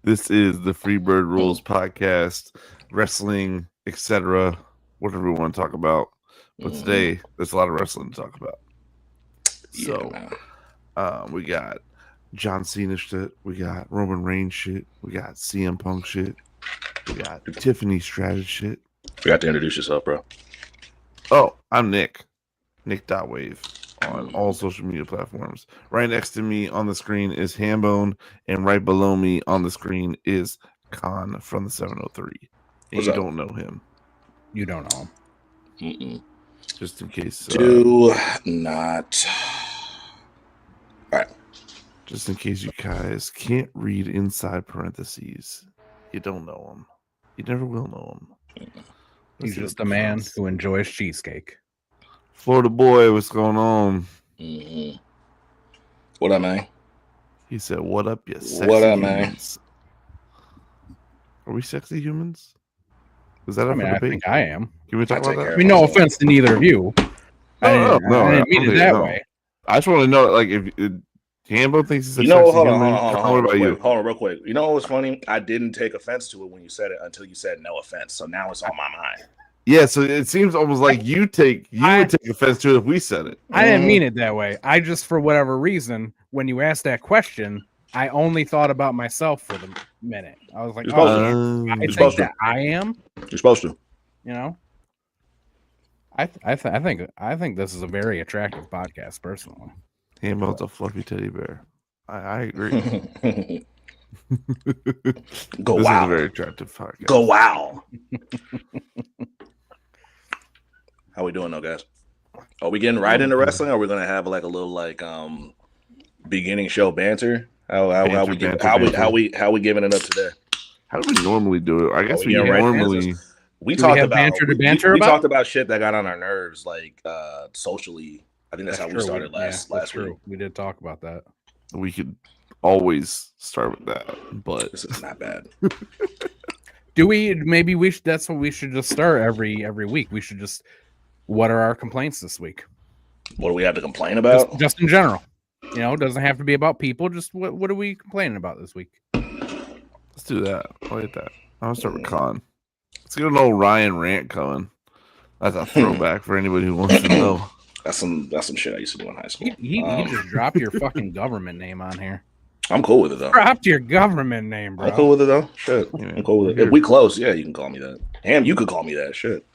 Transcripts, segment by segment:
This is the Freebird Rules podcast, wrestling, etc. Whatever we want to talk about. But today, there's a lot of wrestling to talk about. So, we got John Cena shit. We got Roman Reigns shit. We got CM Punk shit. We got Tiffany Stratton shit. Forgot to introduce yourself, bro. Oh, I'm Nick. Nick.wave on all social media platforms. Right next to me on the screen is Hambone, and right below me on the screen is Khan from the 703. And you don't know him. You don't know him. Just in case. Do not. All right. Just in case you guys can't read inside parentheses, you don't know him. You never will know him. He's just a man who enjoys cheesecake. Florida boy, what's going on? What up, man? He said, "What up, you sexy What up, humans?" Are we sexy humans? Is that? I think I am. Can we talk about that? I mean, no offense to neither of you. I didn't mean it that way. I just want to know, like, if Hambo thinks he's a sexy human. Hold on, real quick. You know what was funny? I didn't take offense to it when you said it until you said no offense. So now it's on my mind. Yeah, so it seems almost like you would take offense to it if we said it. I didn't mean it that way. I just, for whatever reason, when you asked that question, I only thought about myself for the minute. I was like, I am. You're supposed to. You know, I think this is a very attractive podcast, personally. Hambo's a fluffy teddy bear. I agree. Go this wow. Is a very attractive podcast. Go wow. How we doing though, guys? Are we getting right into wrestling, or are we gonna have like a little beginning show banter? How we giving it up today? How do we normally do it? I guess we normally we talked about about shit that got on our nerves, like socially. I think that's how we started last week. We did talk about that. We could always start with that, but this is not bad. Do we? Maybe we should. That's what we should just start every week. We should just. What are our complaints this week? What do we have to complain about? Just in general. You know, it doesn't have to be about people. Just what are we complaining about this week? Let's do that. I like that. I'll start with Con. Let's get an old Ryan rant going. That's a throwback for anybody who wants to know. That's some shit I used to do in high school. He just dropped your fucking government name on here. I'm cool with it though. Dropped your government name, bro. I'm cool with it though. Shit. I'm cool with it. If we close, yeah, you can call me that. Ham, you could call me that. Shit.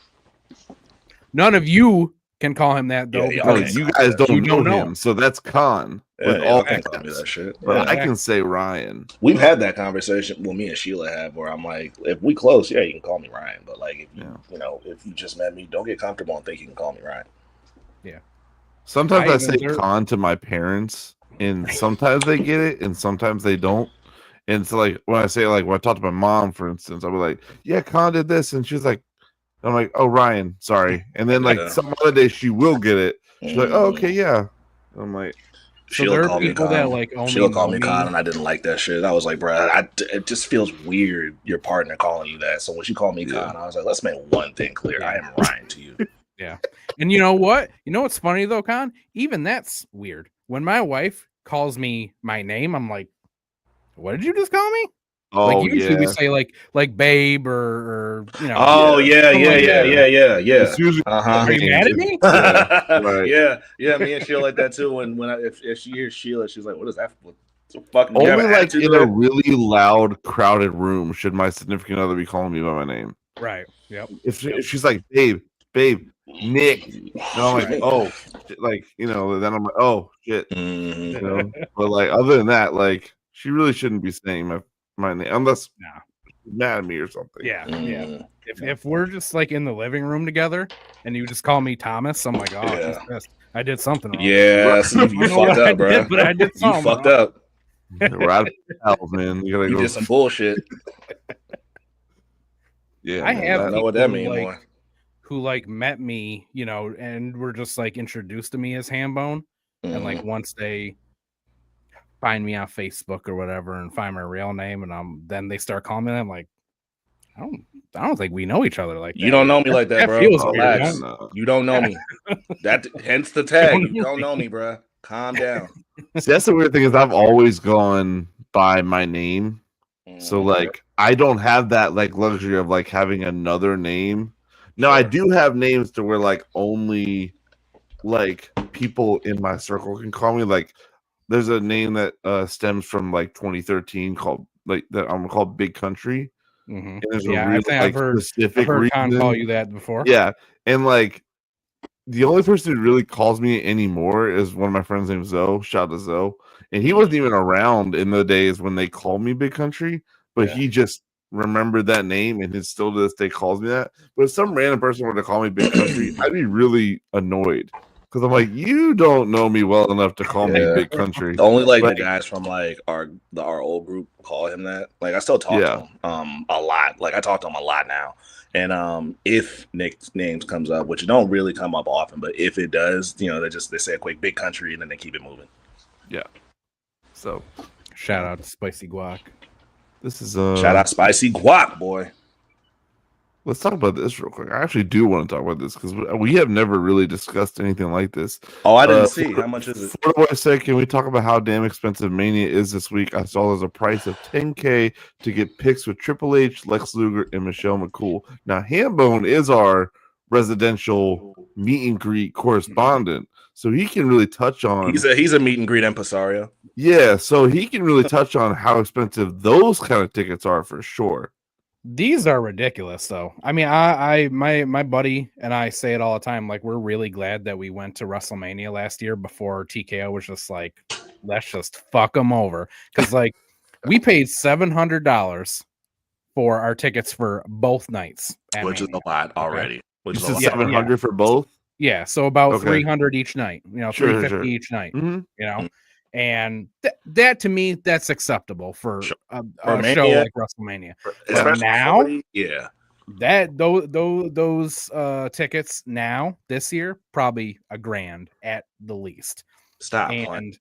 None of you can call him that though. You guys don't know him, so that's Con. All can call me that shit. But I can say Ryan. We've had that conversation. Well, me and Sheila have, where I'm like, if we close, yeah, you can call me Ryan. But like, if you just met me, don't get comfortable and think you can call me Ryan. Yeah. Sometimes I say Con to my parents, and sometimes they get it, and sometimes they don't. And so, like, when I say, like, when I talk to my mom, for instance, I'll be like, yeah, Con did this. And she's like, I'm like, oh, Ryan, sorry. And then, like, some other day she will get it. She's like, oh, okay, yeah. I'm like, She'll call me Con. She'll call me Con, and I didn't like that shit. I was like, bro, it just feels weird, your partner calling you that. So when she called me Con, I was like, let's make one thing clear. I am Ryan to you. Yeah. And you know what? You know what's funny, though, Con? Even that's weird. When my wife calls me my name, I'm like, what did you just call me? Oh, like usually we say like babe or you know. Oh yeah. Are you mad at me? Yeah. Me and Sheila like that too. When if she hears Sheila, she's like, "What is that? What the fuck?" Only like in a really loud, crowded room should my significant other be calling me by my name. Right. Yep. If she's like, babe, Nick, and I'm like, oh, like then I'm like, oh shit, But like other than that, like she really shouldn't be saying my name unless she's mad at me or something. Yeah. If we're just like in the living room together and you just call me Thomas, I'm like, oh, I did something wrong. Yeah, you fucked up, bro. But I did something. You fucked up. We're out of hell, man. You did some bullshit. Yeah, I have know what that means. Who like met me, and were just like introduced to me as Hambone, and like once they find me on Facebook or whatever and find my real name, and then they start calling me. I'm like, I don't think we know each other like that. You don't know me like that, bro. Feels weird, you don't know me. Hence the tag. You don't know me, bro. Calm down. See, that's the weird thing is I've always gone by my name So like I don't have that like luxury of like having another name. Now I do have names to where like only like people in my circle can call me. Like there's a name that stems from like 2013 called like that I'm called Big Country. Mm-hmm. And there's a real I've heard reason. Con call you that before. Yeah, and like the only person who really calls me anymore is one of my friends named Zoe. Shout out to Zoe. And he wasn't even around in the days when they called me Big Country, but he just remembered that name and it's still to this day calls me that. But if some random person were to call me Big Country, I'd be really annoyed. Because I'm like, you don't know me well enough to call me Big Country. Only like the guys from like our old group call him that. Like I still talk to him a lot. Like I talk to him a lot now. And if Nick's names comes up, which don't really come up often, but if it does, you know, they say a quick Big Country and then they keep it moving. Yeah. So shout out to Spicy Guac. This is shout out Spicy Guac, boy. Let's talk about this real quick. I actually do want to talk about this because we have never really discussed anything like this. Oh, I didn't see. How much is it? For the boy said, can we talk about how damn expensive Mania is this week? I saw there's a price of $10K to get pics with Triple H, Lex Luger, and Michelle McCool. Now, Hambone is our residential meet and greet correspondent, so he can really touch on. He's a meet and greet impresario. Yeah, so he can really touch on how expensive those kind of tickets are for sure. These are ridiculous, though. I mean, my buddy and I say it all the time. Like, we're really glad that we went to WrestleMania last year before TKO was just like, let's just fuck them over. Because like, we paid $700 for our tickets for both nights, which is a lot already. Which is $700 for both. Yeah, so about 300 each night. You know, 350 each night. Mm-hmm. You know. And that to me, that's acceptable for a show like WrestleMania. But now, those tickets now this year probably $1,000 at the least. Stop. And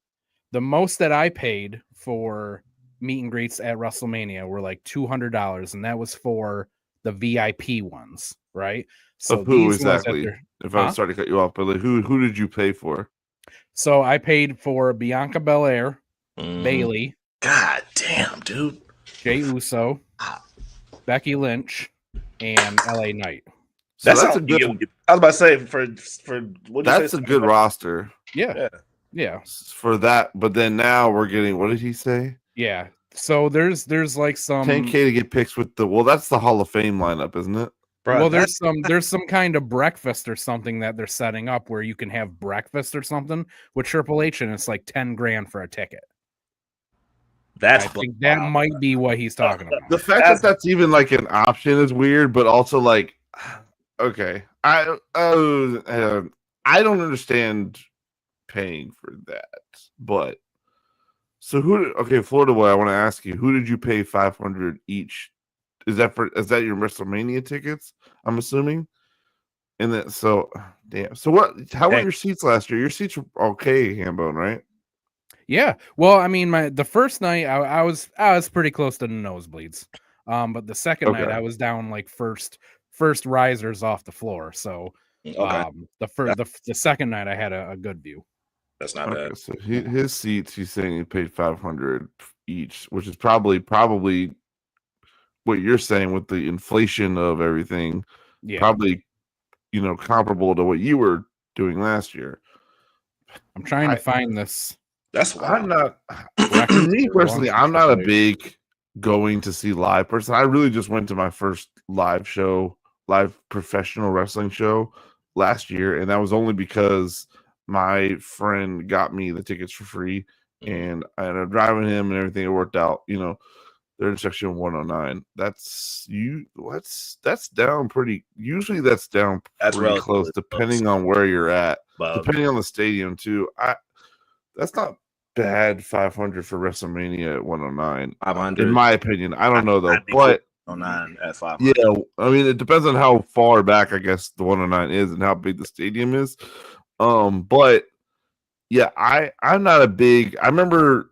the most that I paid for meet and greets at WrestleMania were like $200, and that was for the VIP ones, right? So who exactly? If I'm sorry to cut you off, but like, who did you pay for? So I paid for Bianca Belair, Bailey. God damn, dude. Jey Uso, Becky Lynch, and LA Knight. So that's a good. I was about to say for that's a good roster. Yeah. For that, but then now we're getting. What did he say? Yeah. So there's like some $10K to get picks with the. Well, that's the Hall of Fame lineup, isn't it? Bro, well, there's some kind of breakfast or something that they're setting up where you can have breakfast or something with Triple H, and it's like $10,000 for a ticket. I think that might be what he's talking about. The fact that that's even like an option is weird, but also like, okay, I don't understand paying for that, but so Florida boy, I want to ask you, who did you pay $500 each? Is that your WrestleMania tickets? I'm assuming. And then damn. So how were your seats last year? Your seats were okay, Hambone, right? Yeah. Well, I mean, the first night I was pretty close to the nosebleeds. But the second night I was down like first risers off the floor. So the second night I had a good view. That's not bad. So his seats, he's saying he paid $500 each, which is probably what you're saying with the inflation of everything, probably, comparable to what you were doing last year. I'm trying to find this. That's why I'm not. Me personally, I'm not a big going to see live person. I really just went to my first live professional wrestling show last year, and that was only because my friend got me the tickets for free, and I ended up driving him and everything. It worked out, They're in section 109. That's down pretty. Usually, that's down pretty close, depending on where you're at, depending on the stadium too. That's not bad. 500 for WrestleMania at 109. 500, in my opinion. I don't know though, but 109 at 500. Yeah, I mean it depends on how far back I guess the 109 is and how big the stadium is. But yeah, I'm not a big. I remember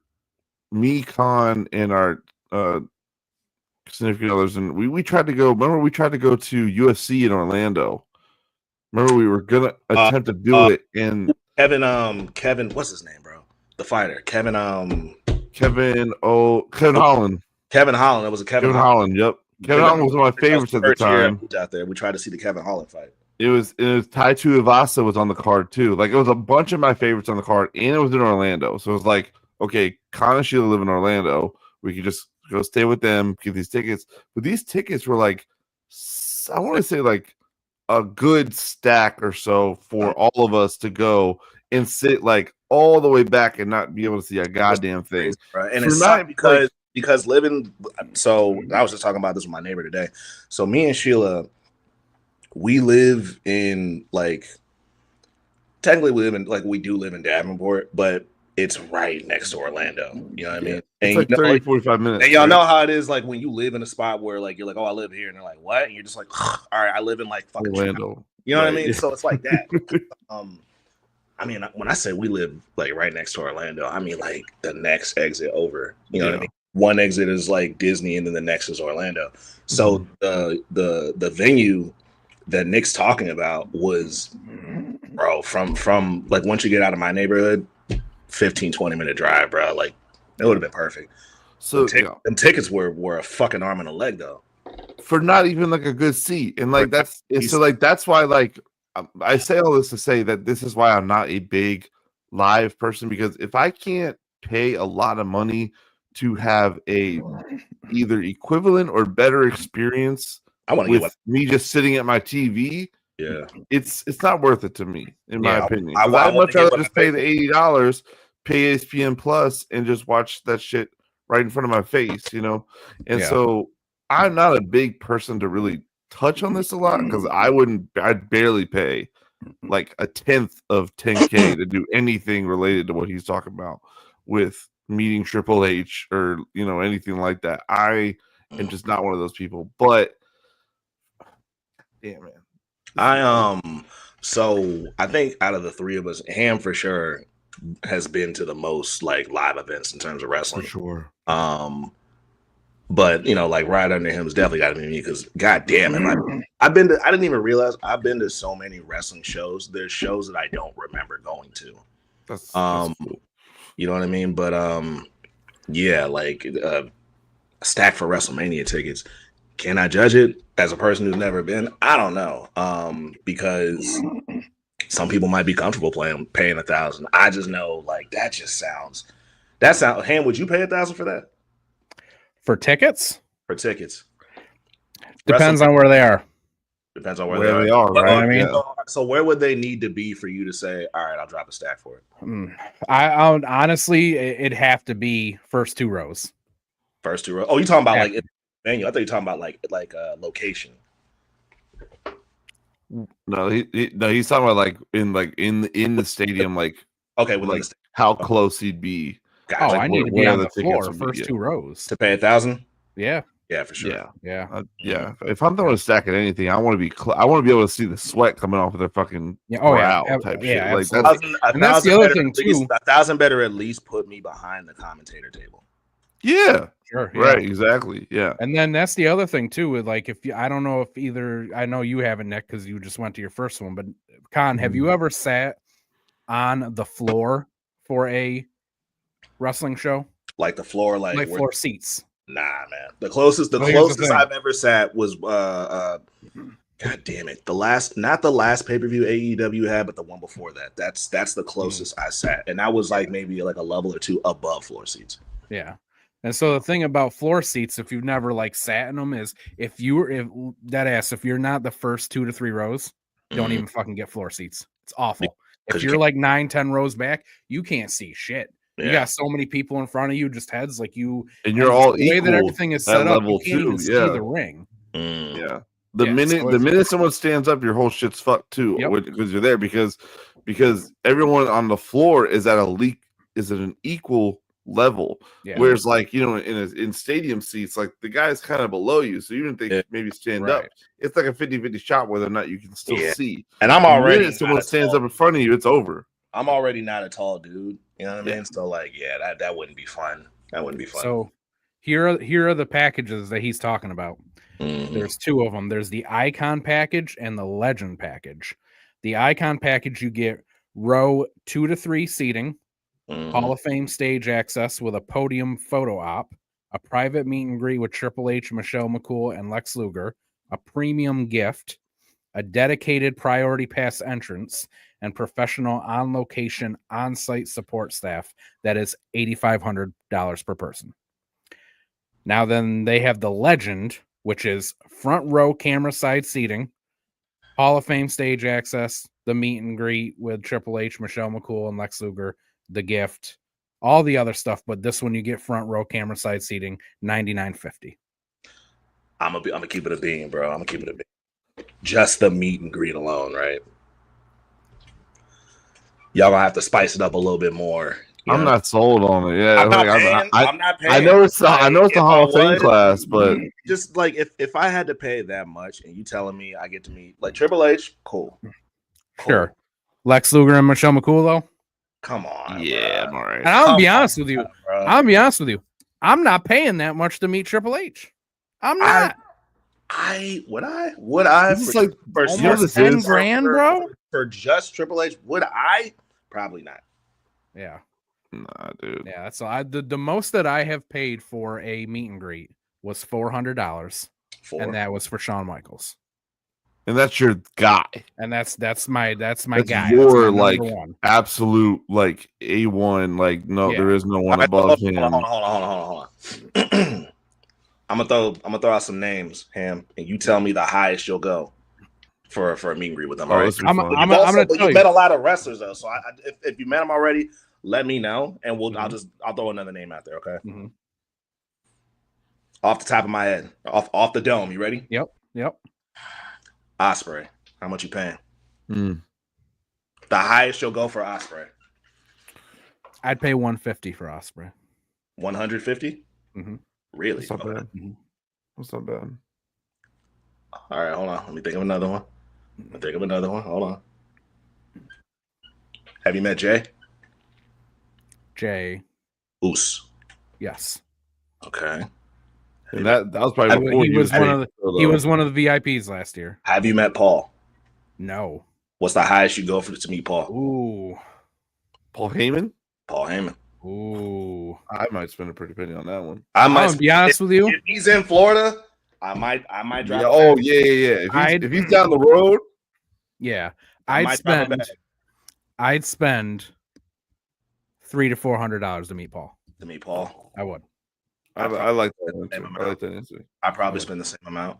me, Con, and our significant others, and we tried to go. Remember, we tried to go to UFC in Orlando. Remember, we were gonna attempt to do it. And Kevin, what's his name, bro? The fighter, Kevin Holland. Kevin Holland. It was a Kevin Holland. Yep. Kevin Holland was one of my favorites at the time. Out there, we tried to see the Kevin Holland fight. It was Taito Ivasa was on the card too. Like it was a bunch of my favorites on the card, and it was in Orlando. So it was like, okay, Khan and Sheila live in Orlando. We could just go stay with them, get these tickets. But these tickets were like, I want to say like a good stack or so for all of us to go and sit like all the way back and not be able to see a goddamn thing. Right. And it's not because living. So I was just talking about this with my neighbor today. So me and Sheila, we live in like, technically we do live in Davenport, but it's right next to Orlando. You know what I mean? It's like 30, 45 minutes. And y'all know how it is, like when you live in a spot where like you're like, oh, I live here, and they're like, what? And you're just like, all right, I live in like fucking Orlando. You know what I mean? So it's like that. I mean, when I say we live like right next to Orlando, I mean like the next exit over. You know what I mean? One exit is like Disney, and then the next is Orlando. So the venue that Nick's talking about was, bro, from like once you get out of my neighborhood, 15-20 minute drive, bro. Like it would have been perfect. So them tickets were a fucking arm and a leg though, for not even like a good seat. And like that's why like I say all this to say that this is why I'm not a big live person, because if I can't pay a lot of money to have a either equivalent or better experience with me just sitting at my TV, it's not worth it to me, in my opinion. I'd much rather just pay the $80, pay ESPN Plus, and just watch that shit right in front of my face, you know? And so I'm not a big person to really touch on this a lot, because I'd barely pay like a 10th of $10K to do anything related to what he's talking about with meeting Triple H or, you know, anything like that. I am just not one of those people. But yeah, man. So I think out of the three of us, Ham for sure has been to the most like live events in terms of wrestling. For sure. But you know, like right under him has definitely got to be me, because goddamn it, I didn't even realize I've been to so many wrestling shows. There's shows that I don't remember going to. That's cool. You know what I mean? But yeah, like a stack for WrestleMania tickets. Can I judge it as a person who's never been? I don't know. Because some people might be comfortable paying $1,000. I just know like that sounds. Ham, would you pay $1,000 for that? For tickets? For tickets. Depends on where they are. Depends on where they are, right? I mean, so where would they need to be for you to say, all right, I'll drop a stack for it? I would honestly, it'd have to be first two rows. First two rows. Oh, you talking about like venue? I thought you were talking about like location. No, he's talking about like in the stadium, like okay, like how close he'd be. Gotcha. Oh, I need to be on the floor, first two rows to pay $1,000. Yeah, for sure. Yeah. If I'm throwing a stack at anything, I want to be able to see the sweat coming off of their fucking brow type shit. Like that's the other thing too. $1,000 better at least put me behind the commentator table. Yeah. Sure. Right. Exactly. Yeah. And then that's the other thing too. With like, I don't know if either, I know you haven't, Nick, because you just went to your first one. But Con, have you ever sat on the floor for a wrestling show? Like the floor, like floor seats? Nah, man. The closest I've ever sat was God damn it. Not the last pay-per-view AEW had, but the one before that. That's the closest I sat. And that was like maybe like a level or two above floor seats. Yeah. And so the thing about floor seats, if you've never like sat in them, is if you're not the first 2 to 3 rows, don't even fucking get floor seats. It's awful. If you're like 9-10 rows back, you can't see shit. You got so many people in front of you, just heads like you, and you're all the way equal that everything is set up. You can't even see the ring. Yeah, the minute someone stands up, your whole shit's fucked too, because you're there because everyone on the floor is at an equal level. Whereas like, you know, in stadium seats, like the guy's kind of below you, so even if they maybe stand up, it's like a 50-50 shot whether or not you can still see. And I'm already someone stands up in front of you, it's over. I'm already not a tall dude, you know what I mean? So like, that wouldn't be fun. That wouldn't be fun. So here are the packages that he's talking about. There's 2 of them. There's the Icon package and the Legend package. The Icon package, you get row 2 to 3 seating, Hall of Fame stage access with a podium photo op, a private meet and greet with Triple H, Michelle McCool, and Lex Luger, a premium gift, a dedicated priority pass entrance, and professional on-location, on-site support staff that is $8,500 per person. Now then, they have the Legend, which is front row camera side seating, Hall of Fame stage access, the meet and greet with Triple H, Michelle McCool, and Lex Luger, the gift, all the other stuff, but this one you get front row camera side seating, $99.50. I'm gonna keep it a bean, bro. I'm gonna keep it a bean. Just the meet and greet alone, right? Y'all gonna have to spice it up a little bit more. I'm not sold on it. Yeah, I'm not paying. I know it's the Hall of Fame class, but just like if I had to pay that much, and you telling me I get to meet like Triple H, cool. Sure. Lex Luger and Michelle McCool, though. Come on, yeah, bro. I'm all right. And I'll be honest with you. I'm not paying that much to meet Triple H. I'm not. Would I? This is like for almost 10 grand, bro. For just Triple H, would I? Probably not. Yeah. Nah, dude. Yeah, that's the most that I have paid for a meet and greet was $400, and that was for Shawn Michaels. And that's your guy. And that's my guy. Your that's like absolute like A1. Like there is no one above him. Hold on. I'm gonna throw out some names, Ham, and you tell me the highest you'll go for a meet and greet with them. Right? I'm gonna tell you. Met a lot of wrestlers though, so if you met them already, let me know, and I'll throw another name out there. Okay. Mm-hmm. Off the top of my head, off the dome. You ready? Yep. Osprey. How much you paying? The highest you'll go for Osprey. I'd pay $150 for Osprey. 150? Mm-hmm. Really? That's not bad. Mm-hmm. That's not bad. All right, hold on. Let me think of another one. Hold on. Have you met Jay? Jay. Oos. Yes. Okay. And that was probably before he was one of the VIPs last year. Have you met Paul? No. What's the highest you go for to meet Paul? Ooh. Paul Heyman? Paul Heyman. Ooh. I might spend a pretty penny on that one. I'm gonna be honest with you. If he's in Florida, I might drop. Yeah, If he's down the road, I'd spend $300 to $400 to meet Paul. I would. I like that answer. I like that answer. I probably spend the same amount.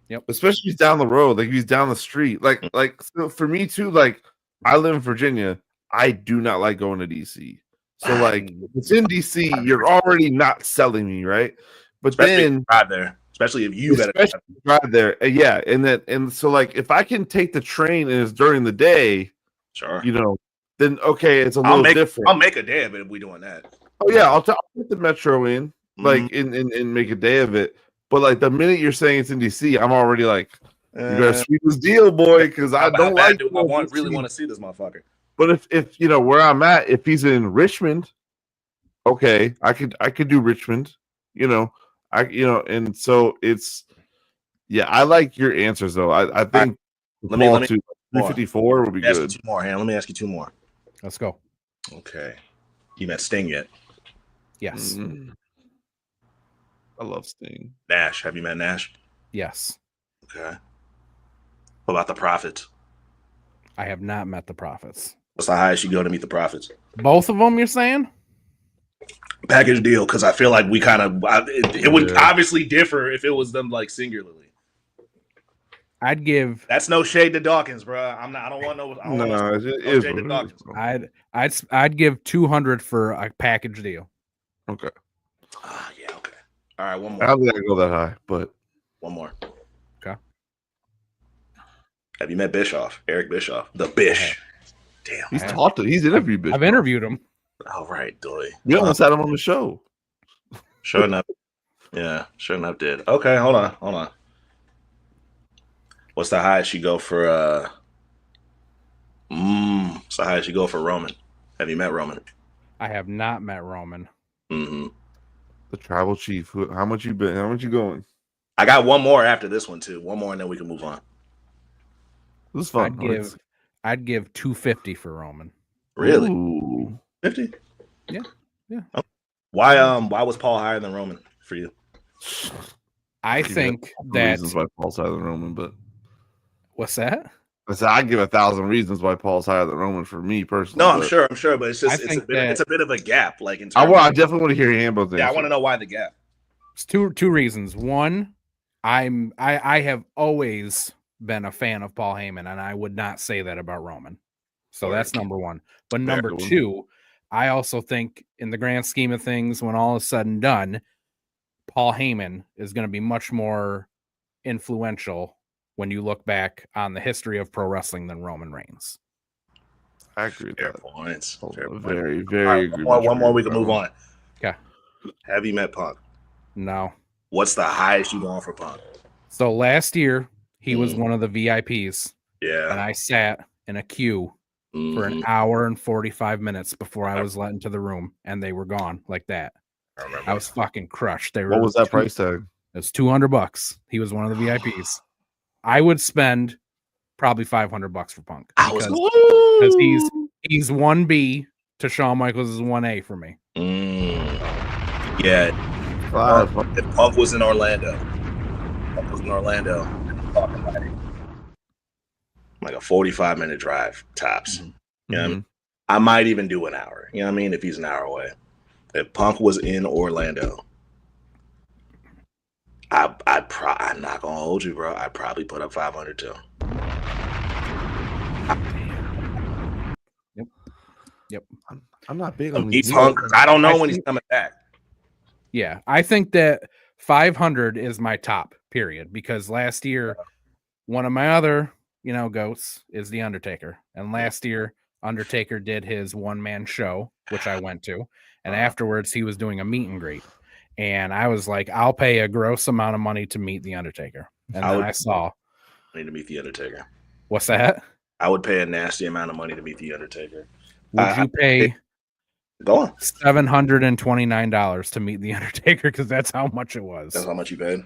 Yep. Especially if he's down the road, like he's down the street. Like so for me too, like I live in Virginia. I do not like going to DC. So like if it's in DC, you're already not selling me, right? But then drive there. Especially if you drive there. Yeah. And so like if I can take the train and it's during the day, sure, then okay, it's a little different. I'll make a day of it if we're doing that. Oh yeah, I'll put the metro in. Like in make a day of it, but like the minute you're saying it's in DC, I'm already like, you gotta sweep this deal, boy, because I don't like. I really want to see this motherfucker. But if where I'm at, if he's in Richmond, okay, I could do Richmond, and so it's I like your answers though. I think let me 354 would be good. Two more, let me ask you two more. Let's go. Okay, you met Sting yet? Yes. Mm-hmm. I love Sting. Nash. Have you met Nash? Yes. Okay. What about the Prophets? I have not met the Prophets. What's the highest you go to meet the Prophets? Both of them, you're saying? Package deal, because I feel like we kind of it would obviously differ if it was them like singularly. I'd give. That's no shade to Dawkins, bro. I don't want no. It shade to Dawkins. I'd give $200 for a package deal. Okay. Yeah. Okay. All right. One more. I don't think I go that high, but one more. Okay. Have you met Bischoff? Eric Bischoff, the Bish. Damn. He's interviewed Bischoff. I've interviewed him. All right, Doy. We almost had him on the show. Sure enough. Yeah, sure enough did. Okay, hold on. What's the highest you go for what's the highest you go for Roman? Have you met Roman? I have not met Roman. Mm-hmm. The tribal chief. How much you been? How much you going? I got one more after this one too. One more and then we can move on. This is fun. I'd give $250 for Roman. Really? Ooh. 50? Yeah. Oh. Why was Paul higher than Roman for you? I think that reasons why Paul's higher than Roman, but what's that? I said I'd give 1,000 reasons why Paul's higher than Roman for me personally. No, I'm sure, but it's just it's a bit of a gap. Like in terms I definitely want to hear Hambo's answer. Yeah, I want to know why the gap. It's two reasons. One, I have always been a fan of Paul Heyman, and I would not say that about Roman. So that's number one. But number two, I also think in the grand scheme of things, when all is said and done, Paul Heyman is going to be much more influential when you look back on the history of pro wrestling than Roman Reigns. I agree with Fair that. Points. Very, very agree. One more, we can move on. Okay. Have you met Punk? No. What's the highest you going for Punk? So last year, he was one of the VIPs. Yeah. And I sat in a queue for an hour and 45 minutes before I was let into the room, and they were gone like that. I was fucking crushed. What was that price tag? It was $200. He was one of the VIPs. I would spend probably $500 for Punk because he's 1B to Shawn Michaels is 1A for me. Yeah. If Punk was in Orlando, I'm talking like a 45-minute drive tops. You know what I mean? I might even do an hour. You know what I mean? If he's an hour away. If Punk was in Orlando, I'm not gonna hold you, bro. I'd probably put up 500 too. Yep. I'm not big on these Punk because I don't know when he's coming back. Yeah, I think that 500 is my top period because last year, one of my other, goats is The Undertaker. And last year, Undertaker did his one-man show, which I went to. And afterwards, he was doing a meet and greet. And I was like, I'll pay a gross amount of money to meet The Undertaker. And then I saw. Need to meet The Undertaker. What's that? I would pay a nasty amount of money to meet The Undertaker. Would you pay Go on. $729 to meet The Undertaker? Because that's how much it was. That's how much you paid?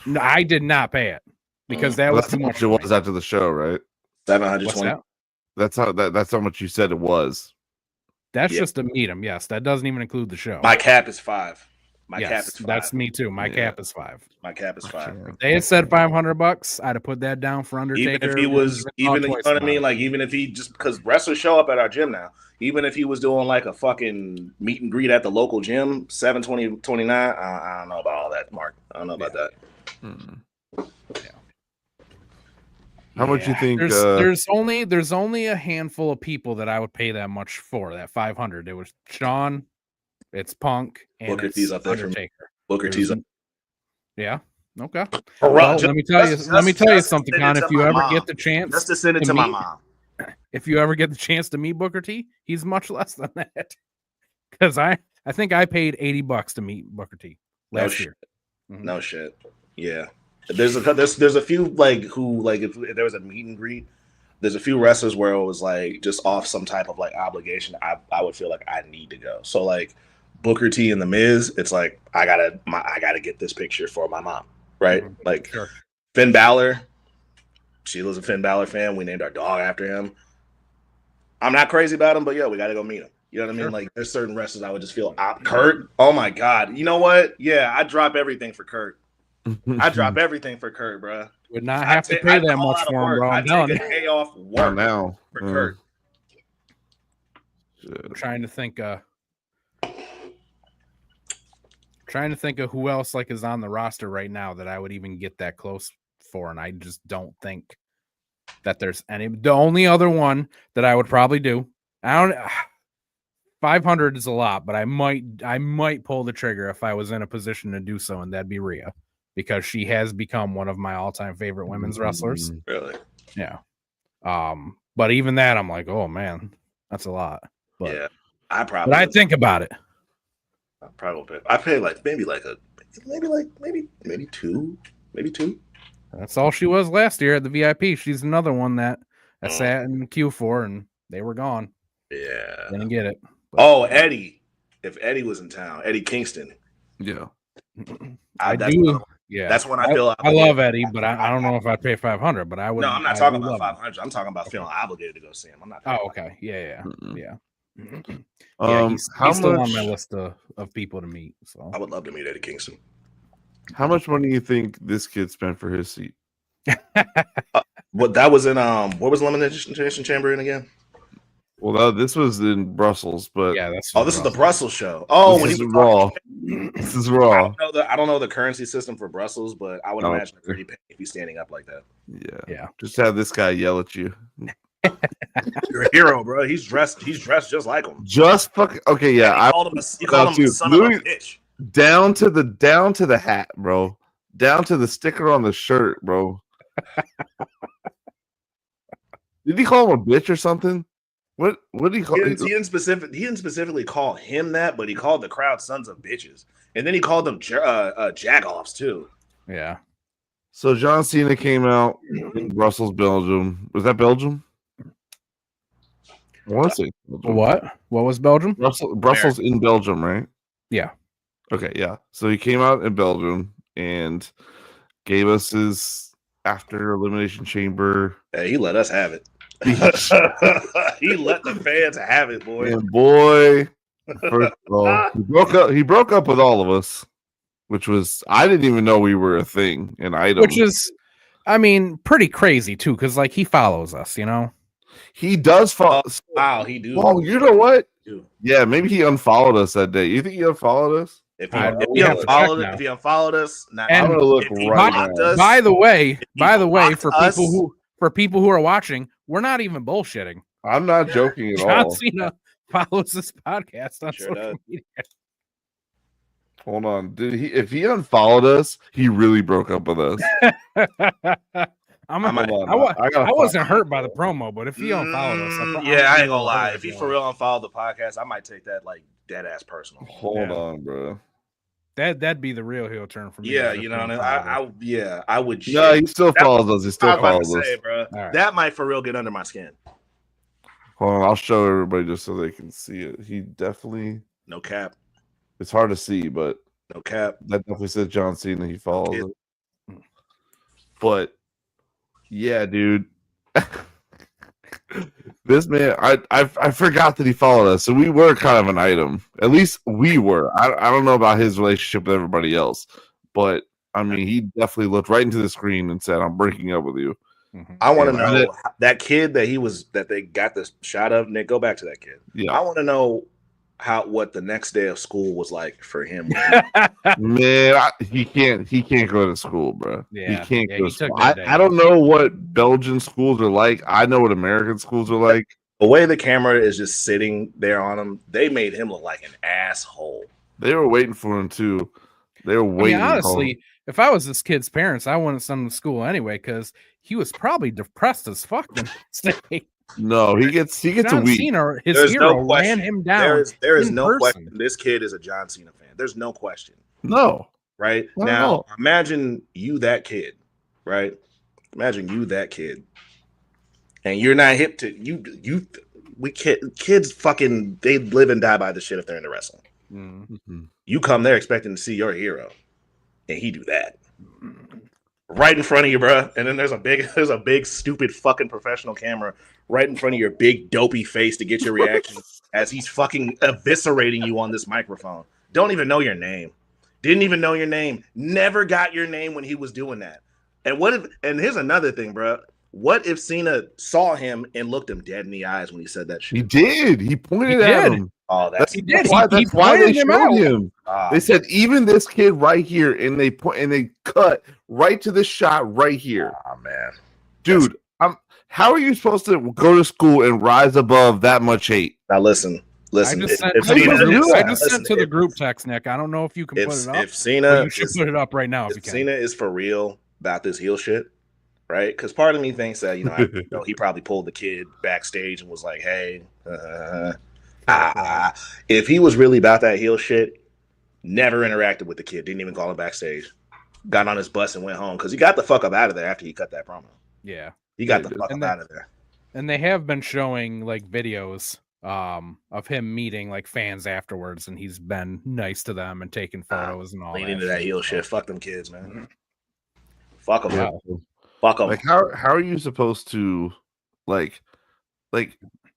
No, I did not pay it because that was too much. It was after the show, right? 720. That's how much you said it was. That's just to meet him. Yes, that doesn't even include the show. My cap is 5. My cap is 5. That's me too. My cap is 5. My cap is 5. If they had said $500, I'd have put that down for Undertaker. Even if he was, you know what I mean? Like, even if he just because wrestlers show up at our gym now, even if he was doing like a fucking meet and greet at the local gym, 720-29, I don't know about all that, Mark. I don't know about that. How much you think? There's only a handful of people that I would pay that much for. That 500. It was Shawn, it's Punk, and Booker it's T's up there Undertaker. Booker T's up. Yeah. Okay. Well, let me tell you something, Con. If you ever get the chance, just to send it to my mom. If you ever get the chance to meet Booker T, he's much less than that. Because I think I paid $80 to meet Booker T last year. No shit. Yeah. There's a few if there was a meet and greet, there's a few wrestlers where it was like just off some type of like obligation. I would feel like I need to go. So like Booker T and The Miz, it's like I gotta get this picture for my mom, right? Like Finn Balor, Sheila's a Finn Balor fan. We named our dog after him. I'm not crazy about him, but yeah, we gotta go meet him. You know what I mean? Like there's certain wrestlers I would just feel Kurt. Oh my god, you know what? Yeah, I drop everything for Kurt. I drop everything for Kurt, bro. Would not have to pay that much for him, bro. I take a day off work now for Kurt. I'm trying to think of who else like is on the roster right now that I would even get that close for, and I just don't think that there's any. The only other one that I would probably do, 500 is a lot, but I might pull the trigger if I was in a position to do so, and that'd be Rhea. Because she has become one of my all-time favorite women's wrestlers. Really? Yeah. But even that, I'm like, oh man, that's a lot. But, yeah, But I think about it. I pay like maybe two. That's all she was last year at the VIP. She's another one that I sat in the queue for, and they were gone. Yeah, didn't get it. But, Eddie. If Eddie was in town, Eddie Kingston. Yeah, I do. Yeah, that's when I feel. I love Eddie, but I don't know if I'd pay 500. But I would. No, I'm not talking about 500. I'm talking about feeling obligated to go see him. I'm not. Okay. Yeah. He's still on my list of people to meet. So I would love to meet Eddie Kingston. How much money do you think this kid spent for his seat? What that was in what was Elimination Chamber in again? Well, this was in Brussels, but Yeah, that's this is the Brussels show. Oh, when this he is was Raw. talking, This is Raw. I don't know the currency system for Brussels, but I would imagine a pretty penny if he's standing up like that. Yeah. Just have this guy yell at you. You're a hero, bro. He's dressed just like him. Just fucking okay, yeah. He called him a son of a bitch. Down to the hat, bro. Down to the sticker on the shirt, bro. Did he call him a bitch or something? What did he call? He didn't specifically call him that, but he called the crowd sons of bitches, and then he called them jagoffs too. Yeah. So John Cena came out in Brussels, Belgium. Was that Belgium? I want to say Belgium. What was Belgium? Brussels in Belgium, right? Yeah. Okay, yeah. So he came out in Belgium and gave us his after Elimination Chamber. Hey, he let us have it. He let the fans have it, boy. And boy, first of all, he broke up with all of us, which was I didn't even know we were a thing, an item. Which is, I mean, pretty crazy too, because like he follows us, you know. He does follow. Wow, he do. Oh, you know what? Yeah, maybe he unfollowed us that day. You think he unfollowed us? If he unfollowed us, I'm gonna look right now. By the way, for people who are watching, we're not even bullshitting. I'm not joking at all. John Cena follows this podcast on social media. Hold on. If he unfollowed us, he really broke up with us. I wasn't hurt by the promo, but if he unfollowed us, I ain't gonna lie. If he for real unfollowed the podcast, I might take that like dead ass personal. Hold on, bro. That'd be the real heel turn for me. Yeah, you know, I would. No, he still follows us. He still follows us, bro. Right. That might for real get under my skin. Hold on, I'll show everybody just so they can see it. He definitely no cap. It's hard to see, but no cap. That definitely says John Cena. He follows it. But yeah, dude. This man, I forgot that he followed us, so we were kind of an item. At least we were. I don't know about his relationship with everybody else, but I mean, he definitely looked right into the screen and said, "I'm breaking up with you." Mm-hmm. I want to know that kid that they got the shot of. Nick, go back to that kid. Yeah, I want to know what the next day of school was like for him. Man, he can't go to school, bro. Yeah, he can't go to school. I don't know what Belgian schools are like. I know what American schools are like. The way the camera is just sitting there on him, they made him look like an asshole. They were waiting for him too. They were waiting. I mean, honestly, if I was this kid's parents, I wouldn't send him to school anyway because he was probably depressed as fuck the next day. No, he gets a week. Cena, his hero ran him down. There is no question. This kid is a John Cena fan. There's no question. No. Right? Now, imagine you that kid, right? Imagine you that kid. And you're not hip to kids fucking they live and die by the shit if they're into wrestling. Mm-hmm. You come there expecting to see your hero, and he do that. Right in front of you, bro. And then there's a big stupid fucking professional camera right in front of your big dopey face to get your reaction as he's fucking eviscerating you on this microphone. Don't even know your name. Didn't even know your name. Never got your name when he was doing that. And here's another thing, bro. What if Cena saw him and looked him dead in the eyes when he said that shit? He did. He pointed at him. Oh, that's why they showed him. They said even this kid right here, and they cut right to this shot right here. Oh man, dude, how are you supposed to go to school and rise above that much hate? Now listen. I just sent to the group text, Nick. I don't know if you can put it up. If Cena, you should put it up right now. If you can. Cena is for real about this heel shit, right? Because part of me thinks that he probably pulled the kid backstage and was like, "Hey, if he was really about that heel shit, never interacted with the kid, didn't even call him backstage, got on his bus and went home because he got the fuck up out of there after he cut that promo. Yeah, he got the fuck up out of there. And they have been showing like videos of him meeting like fans afterwards, and he's been nice to them and taking photos and all. Lean into that heel shit. Fuck them kids, man. Fuck them. Yeah. Fuck them. Like how are you supposed to like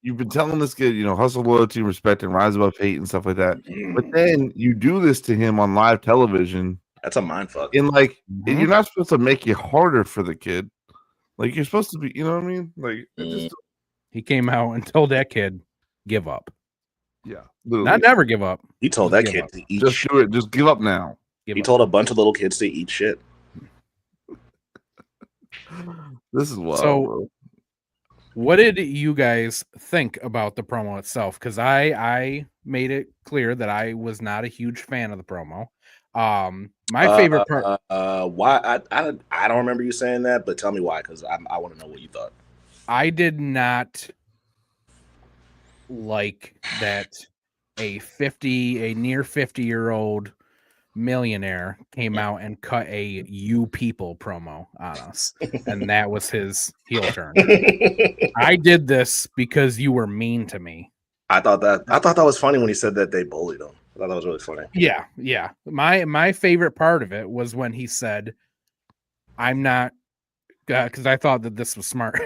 you've been telling this kid, hustle, loyalty, respect, and rise above hate and stuff like that. But then you do this to him on live television That's a mind fuck. And like, you're not supposed to make it harder for the kid. Like, you're supposed to be, you know what I mean? Like, he came out and told that kid, "Give up." Yeah, literally. Not never give up. He told that kid to eat. Just do it. Just give up now. He told a bunch of little kids to eat shit. This is wild. So, bro. What did you guys think about the promo itself? Because I made it clear that I was not a huge fan of the promo. My favorite part. Why? I don't remember you saying that, but tell me why, because I want to know what you thought. I did not like that a near 50-year-old millionaire came out and cut a "you people" promo on us, and that was his heel turn. I did this because you were mean to me. I thought that was funny when he said that they bullied him. I thought that was really funny. Yeah. My favorite part of it was when he said, "I'm not," because I thought that this was smart.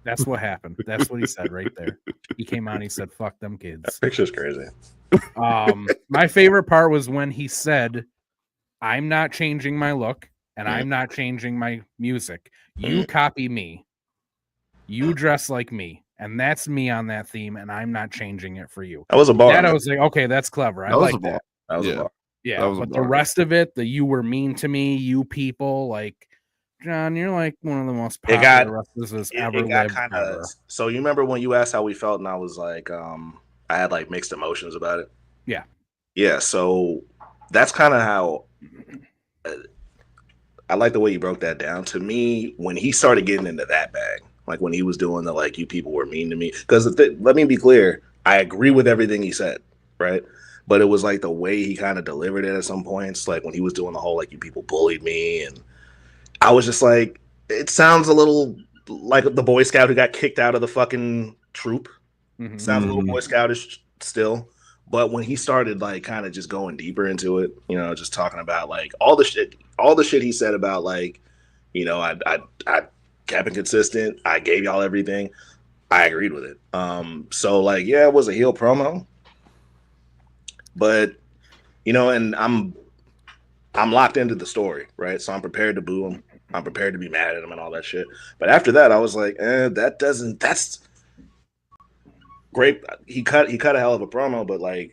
That's what happened. That's what he said right there. He came out and he said, "Fuck them kids." That picture's crazy. My favorite part was when he said, "I'm not changing my look and I'm not changing my music. You copy me. You dress like me. And that's me on that theme, and I'm not changing it for you." That was a bar. I was like, okay, that's clever. I like that. That was a bar. Yeah, but the rest of it, "you were mean to me, you people," like, John, you're like one of the most popular wrestlers ever lived. So you remember when you asked how we felt, and I was like, I had like mixed emotions about it. Yeah. So that's kind of how I like the way you broke that down. To me, when he started getting into that bag, like when he was doing the like, "you people were mean to me," because let me be clear, I agree with everything he said, right? But it was like the way he kind of delivered it at some points, like when he was doing the whole like, "you people bullied me," and I was just like, it sounds a little like the Boy Scout who got kicked out of the fucking troop. Sounds a little Boy Scoutish still. But when he started like kind of just going deeper into it, you know, just talking about like all the shit he said about like, you know, I kept it consistent. I gave y'all everything. I agreed with it. So like, yeah, it was a heel promo, but you know, and I'm locked into the story, right? So I'm prepared to boo him. I'm prepared to be mad at him and all that shit. But after that, I was like, that's great. He cut a hell of a promo, but like,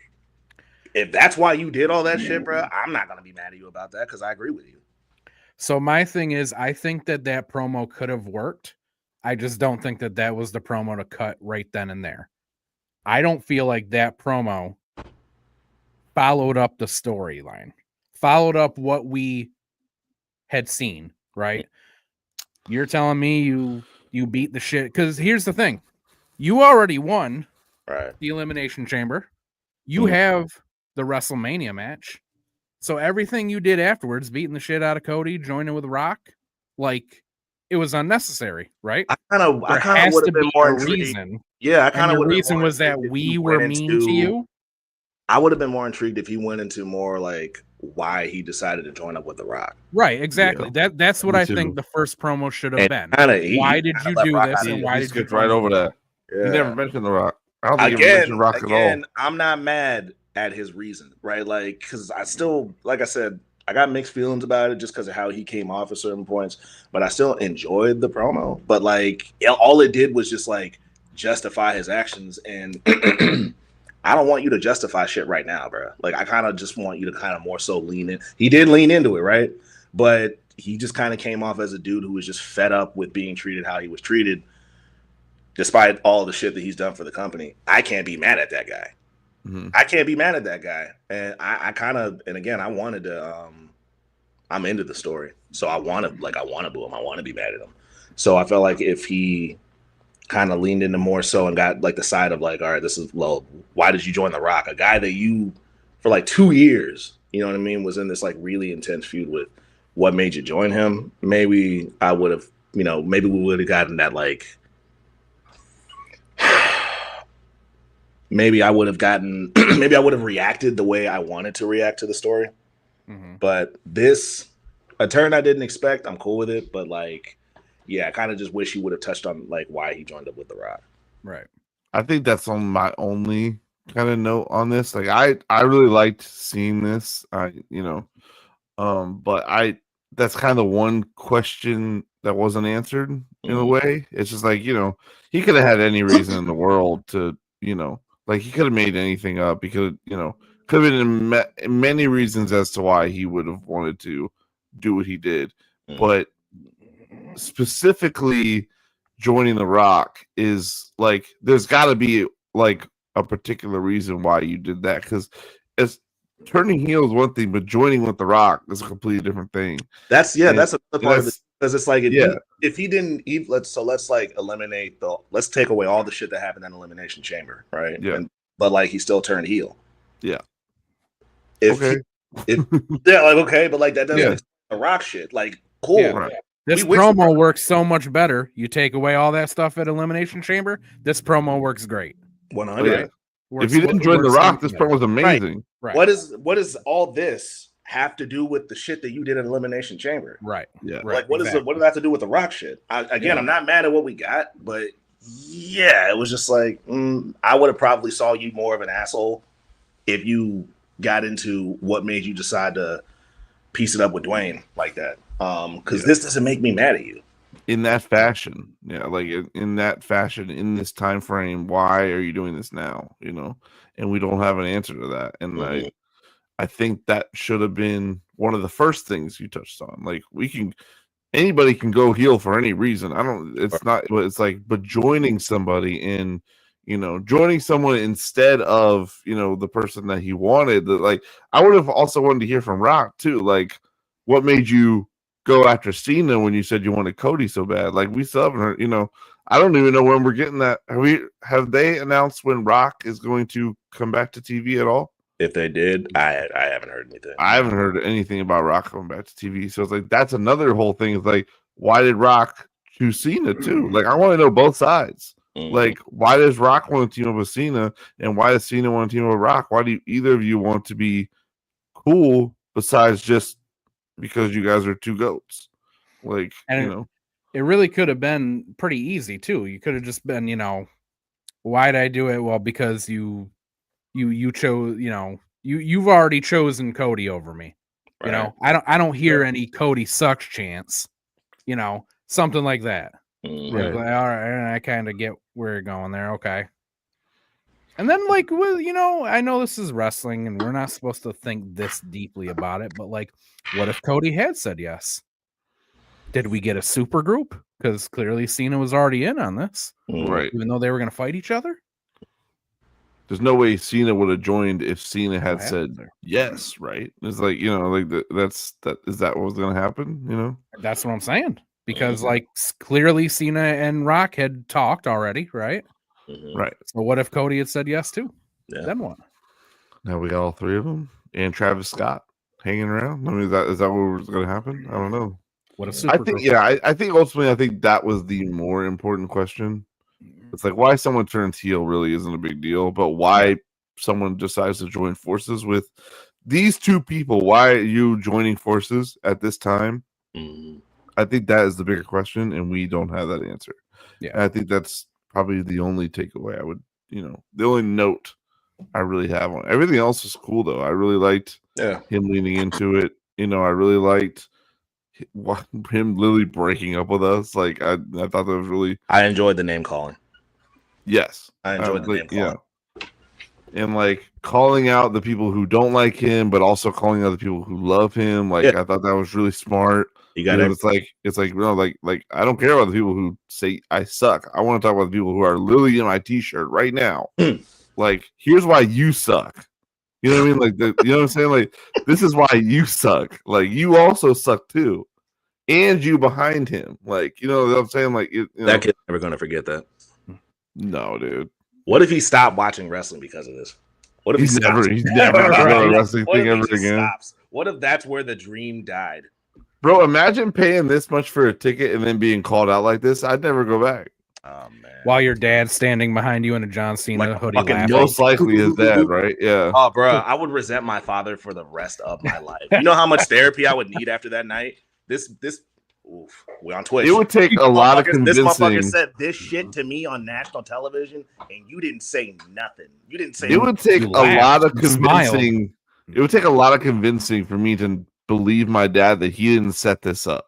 if that's why you did all that shit, bro, I'm not gonna be mad at you about that because I agree with you. So my thing is, I think that promo could have worked. I just don't think that was the promo to cut right then and there. I don't feel like that promo followed up the storyline, followed up what we had seen, right? You're telling me you beat the shit, because here's the thing. You already won the Elimination Chamber. You have the WrestleMania match. So everything you did afterwards, beating the shit out of Cody, joining with Rock, like, it was unnecessary, right? I kind of would have been more intrigued. Yeah, I kind of would. The reason was that we were mean to you. I would have been more intrigued if he went into more like why he decided to join up with The Rock. Right, exactly. Yeah. That's what I think the first promo should have been. Why did you do this, and why did you get right over that? Yeah. He never mentioned The Rock. I don't think he mentioned Rock at all. I'm not mad at his reason, right? Like, because I still, like I said, I got mixed feelings about it just because of how he came off at certain points, but I still enjoyed the promo. But like, all it did was just like justify his actions, and I don't want you to justify shit right now, bro. Like, I kind of just want you to kind of more so lean in. He did lean into it, right? But he just kind of came off as a dude who was just fed up with being treated how he was treated, despite all the shit that he's done for the company. I can't be mad at that guy. I can't be mad at that guy. And I kind of, and again, I wanted to, I'm into the story. So I want to boo him. I want to be mad at him. So I felt like if he kind of leaned into more so and got like the side of like, all right, this is low. Why did you join The Rock? A guy that you, for like 2 years, you know what I mean, was in this like really intense feud with. What made you join him? Maybe I would have, you know, maybe we would have gotten that like, maybe I would have reacted the way I wanted to react to the story. But this, a turn I didn't expect, I'm cool with it. But like, yeah, I kind of just wish he would have touched on like why he joined up with The Rock. Right. I think that's on my only kind of note on this. Like, I really liked seeing this. But that's kind of one question that wasn't answered in a way. It's just like, he could have had any reason in the world to, like he could have made anything up. He could, could have been many reasons as to why he would have wanted to do what he did. But specifically joining The Rock is like, there's got to be like a particular reason why you did that, because it's turning heel is one thing, but joining with The Rock is a completely different thing. That's another part of it, because it's like if he didn't let's like eliminate let's take away all the shit that happened in Elimination Chamber, right? Yeah. But like he still turned heel. Yeah. Okay, but like that doesn't explain The Rock shit. Like, cool. Yeah. Right. This promo works so much better. You take away all that stuff at Elimination Chamber, this promo works great. 100. If you didn't join The Rock, this promo was amazing. Right. What does all this have to do with the shit that you did at Elimination Chamber? Right. Yeah. Like, what does it have to do with The Rock shit? I'm not mad at what we got, but yeah, it was just like I would have probably saw you more of an asshole if you got into what made you decide to piece it up with Dwayne like that. Because this doesn't make me mad at you. In that fashion, like in that fashion, in this time frame, why are you doing this now? And we don't have an answer to that. And I think that should have been one of the first things you touched on. Like, anybody can go heel for any reason. But joining somebody in, joining someone instead of, the person that he wanted, like, I would have also wanted to hear from Rock too. Like, what made you go after Cena when you said you wanted Cody so bad? Like, we still haven't heard, I don't even know when we're getting that. Have they announced when Rock is going to come back to TV at all? If they did, I haven't heard anything. I haven't heard anything about Rock coming back to TV. So it's like, that's another whole thing. It's like, why did Rock choose Cena too? Like, I want to know both sides. Like, why does Rock want to team up with Cena, and why does Cena want to team up with Rock? Why do either of you want to be cool besides just because you guys are two goats? Like, it really could have been pretty easy too. You could have just been, why'd I do it? Well, because you chose, you've already chosen Cody over me. Right. I don't hear any Cody sucks chants, something like that. Right. Like, all right, I kind of get where you're going there. Okay. And then, like, well, I know this is wrestling and we're not supposed to think this deeply about it, but like, what if Cody had said yes? Did we get a super group? Because clearly Cena was already in on this. Right. Even though they were going to fight each other. There's no way Cena would have joined if Cena had said yes, right? It's like, is that what was going to happen? That's what I'm saying. Because like clearly Cena and Rock had talked already, right? Right. So what if Cody had said yes too? Yeah. Then what? Now we got all three of them and Travis Scott hanging around. I mean, is that what was going to happen? I don't know. What a super group. I think ultimately, that was the more important question. It's like, why someone turns heel really isn't a big deal, but why someone decides to join forces with these two people? Why are you joining forces at this time? I think that is the bigger question, and we don't have that answer. Yeah, and I think that's probably the only takeaway I would, the only note I really have on everything else was cool though. I really liked him leaning into it. I really liked him literally breaking up with us. Like, I thought that was really. I enjoyed the name calling. Yes, I enjoyed the name calling. Yeah. And like calling out the people who don't like him, but also calling out the people who love him. Like, I thought that was really smart. You got it. It's like I don't care about the people who say I suck. I want to talk about the people who are literally in my t-shirt right now. Like, here's why you suck. You know what I mean? Like, you know what I'm saying? Like, this is why you suck. Like, you also suck too, and you behind him. Like, you know what I'm saying? Like, that kid's never gonna forget that. No, dude. What if he stopped watching wrestling because of this? What if he's never done a wrestling thing ever again? Stops? What if that's where the dream died? Bro, imagine paying this much for a ticket and then being called out like this. I'd never go back. Oh man! While your dad's standing behind you in a John Cena hoodie, most likely his dad, right? Yeah. Oh, bro, I would resent my father for the rest of my life. You know how much therapy I would need after that night. Oof, we're on Twitch. It would take a lot of convincing. This motherfucker said this shit to me on national television, and you didn't say nothing. You didn't say. It would take a lot of convincing. It would take a lot of convincing for me to believe my dad that he didn't set this up.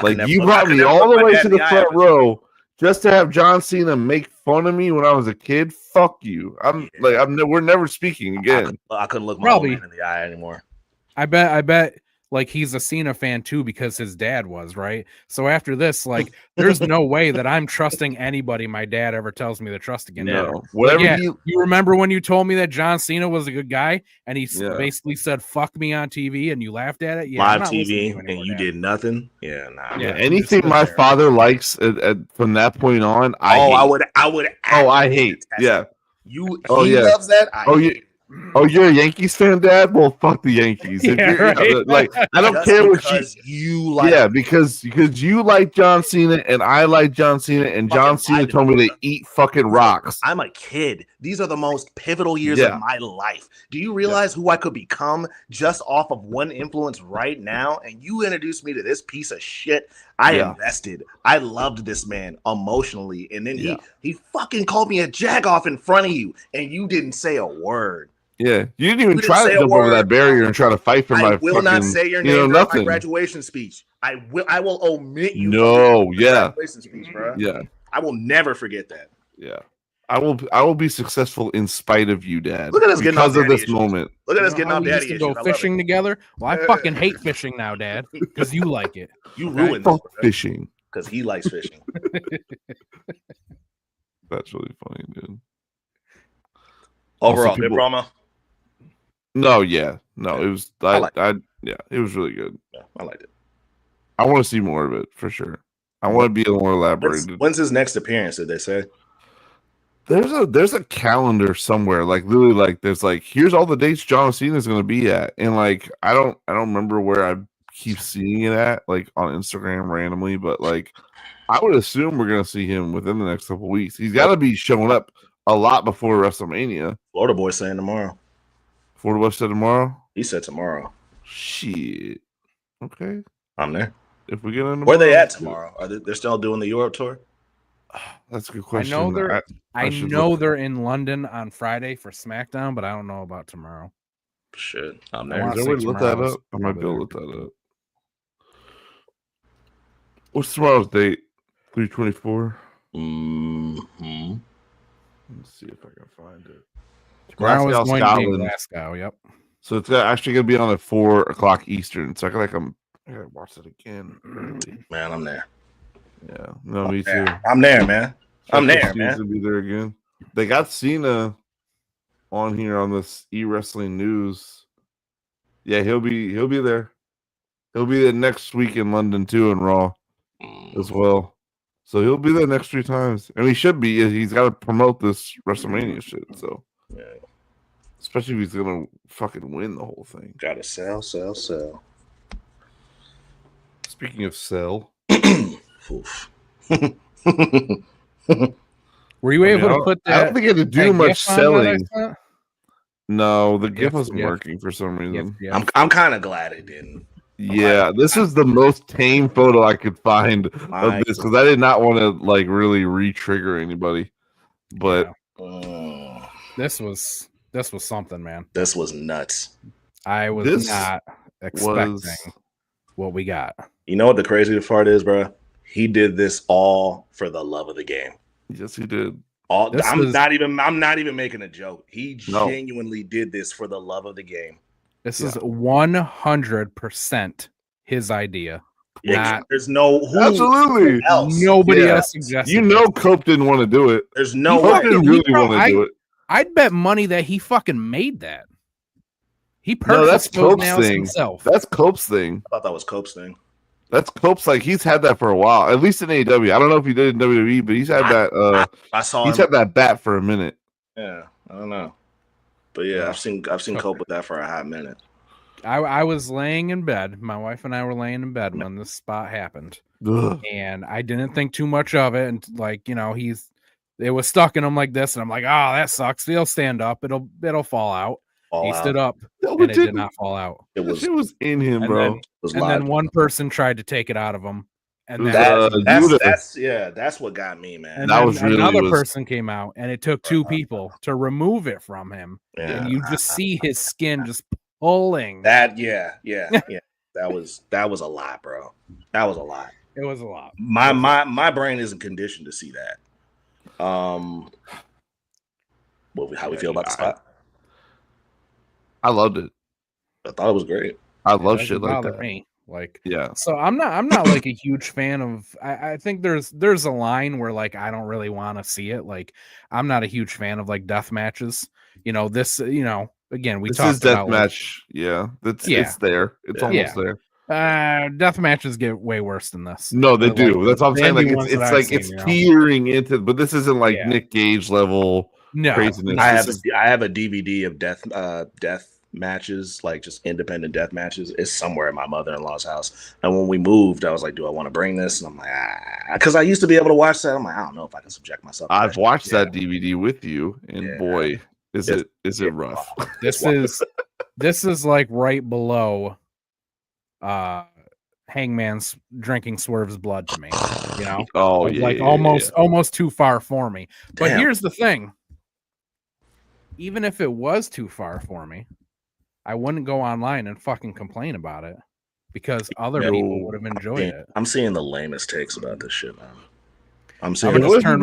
Like, you brought me all the way to the front row just to have John Cena make fun of me when I was a kid. Fuck you. We're never speaking again. I couldn't look my old man in the eye anymore. I bet like he's a Cena fan too because his dad was, right? So after this, like, there's no way that I'm trusting anybody my dad ever tells me to trust again. No, whatever. Like, you remember when you told me that John Cena was a good guy and he basically said "fuck me" on TV and you laughed at it? Yeah, live TV and you did nothing. Yeah, nah. Yeah, anything my father likes from that point on, I hate. Yeah, he loves that. You're a Yankees fan, Dad? Well, fuck the Yankees. Like, I don't care what you like. Yeah, because you like John Cena and I like John Cena, and John Cena told me to eat fucking rocks. I'm a kid. These are the most pivotal years of my life. Do you realize who I could become just off of one influence right now? And you introduced me to this piece of shit. I invested. I loved this man emotionally, and then he fucking called me a jagoff in front of you, and you didn't say a word. Yeah, you didn't even try to jump over that barrier and try to fight for my. I will not say your name in my graduation speech. I will omit you. No, graduation speech, bro. Yeah, I will never forget that. Yeah, I will be successful in spite of you, Dad. Look at us getting because of this moment. Look at us getting off daddy issues. Go fishing together. Well, I fucking hate fishing now, Dad, because you like it. You ruined fishing because he likes fishing. That's really funny, dude. Overall, good promo. No, it was. It was really good. Yeah, I liked it. I want to see more of it for sure. I want to be a little more elaborated. When's his next appearance? Did they say? There's a calendar somewhere, like literally, like there's like here's all the dates John Cena is going to be at, and like I don't remember where I keep seeing it at, like on Instagram randomly, but like I would assume we're going to see him within the next couple of weeks. He's got to be showing up a lot before WrestleMania. Florida Boy saying tomorrow. Florida Boy said tomorrow? He said tomorrow. Shit. Okay. I'm there. If we get in tomorrow, where are they at tomorrow? Are they're still doing the Europe tour? That's a good question. I know they're in London on Friday for SmackDown, but I don't know about tomorrow. Shit. I'm there. Is there a way to look that up? I might be able to look that up. What's tomorrow's date? 3/24? Mm-hmm. Let's see if I can find it. Glasgow, Scotland. Glasgow, yep. So it's actually going to be on at 4:00 Eastern. So I gotta watch it again. Man, I'm there. Yeah, no, me too. I'm there, man. I'm there, man. To be there again. They got Cena on here on this e-wrestling news. Yeah, he'll be there. He'll be there next week in London too, in Raw as well. So he'll be there next 3 times, and he should be. He's got to promote this WrestleMania shit. So, yeah. Especially if he's gonna fucking win the whole thing. Gotta sell. Speaking of sell, were you able to put that? I don't think I had to do much selling. No, the GIF wasn't working for some reason. I'm kind of glad it didn't. Yeah, this is the most tame photo I could find of this because I did not want to like really re-trigger anybody. But this was something, man. This was nuts. I was not expecting what we got. You know what the crazy part is, bro? He did this all for the love of the game. Yes, he did. I'm not even making a joke. He genuinely did this for the love of the game. This is 100% his idea. Yeah, there's no absolutely else. Nobody else suggested. You know, Cope didn't want to do it. There's no way. Didn't really want to do it. I'd bet money that he fucking made that. He purchased that's Cope's nails thing. Himself. That's Cope's thing. I thought that was Cope's thing. That's Cope's, like he's had that for a while, at least in AEW. I don't know if he did in WWE, but he's had that. I saw. He's had that bat for a minute. Yeah, I don't know, but yeah, I've seen Cope with that for a hot minute. I was laying in bed. My wife and I were laying in bed when this spot happened, and I didn't think too much of it. And like it was stuck in him like this, and I'm like, oh, that sucks. He'll stand up. It'll fall out. He stood up, and it did not fall out. It was in him, bro. Then one person tried to take it out of him, and that's what got me, man. And then another person came out, and it took 2 people to remove it from him, and you just see his skin just pulling. That yeah. That was a lot, bro. That was a lot. It was a lot. My brain isn't conditioned to see that. How we feel about the spot? I loved it. I thought it was great. I love shit like that. Me. Like, yeah. So I'm not like a huge fan of. I think there's a line where like I don't really want to see it. Like, I'm not a huge fan of like death matches. This. Again, we talked about death match. Yeah, it's there. It's almost there. Death matches get way worse than this. No, they do. That's what I'm saying. Like it's teetering into, but this isn't like Nick Gage level craziness. I have a DVD of death matches, like just independent death matches. It's somewhere at my mother-in-law's house. And when we moved, I was like, do I want to bring this? And I'm like, because I used to be able to watch that. I'm like, I don't know if I can subject myself. I've watched that DVD with you, and boy, is it rough. This is like right below Hangman's drinking Swerve's blood to me. Almost too far for me. But here's the thing. Even if it was too far for me, I wouldn't go online and fucking complain about it because other people would have enjoyed it. I'm seeing the lamest takes about this shit, man. I'm going to turn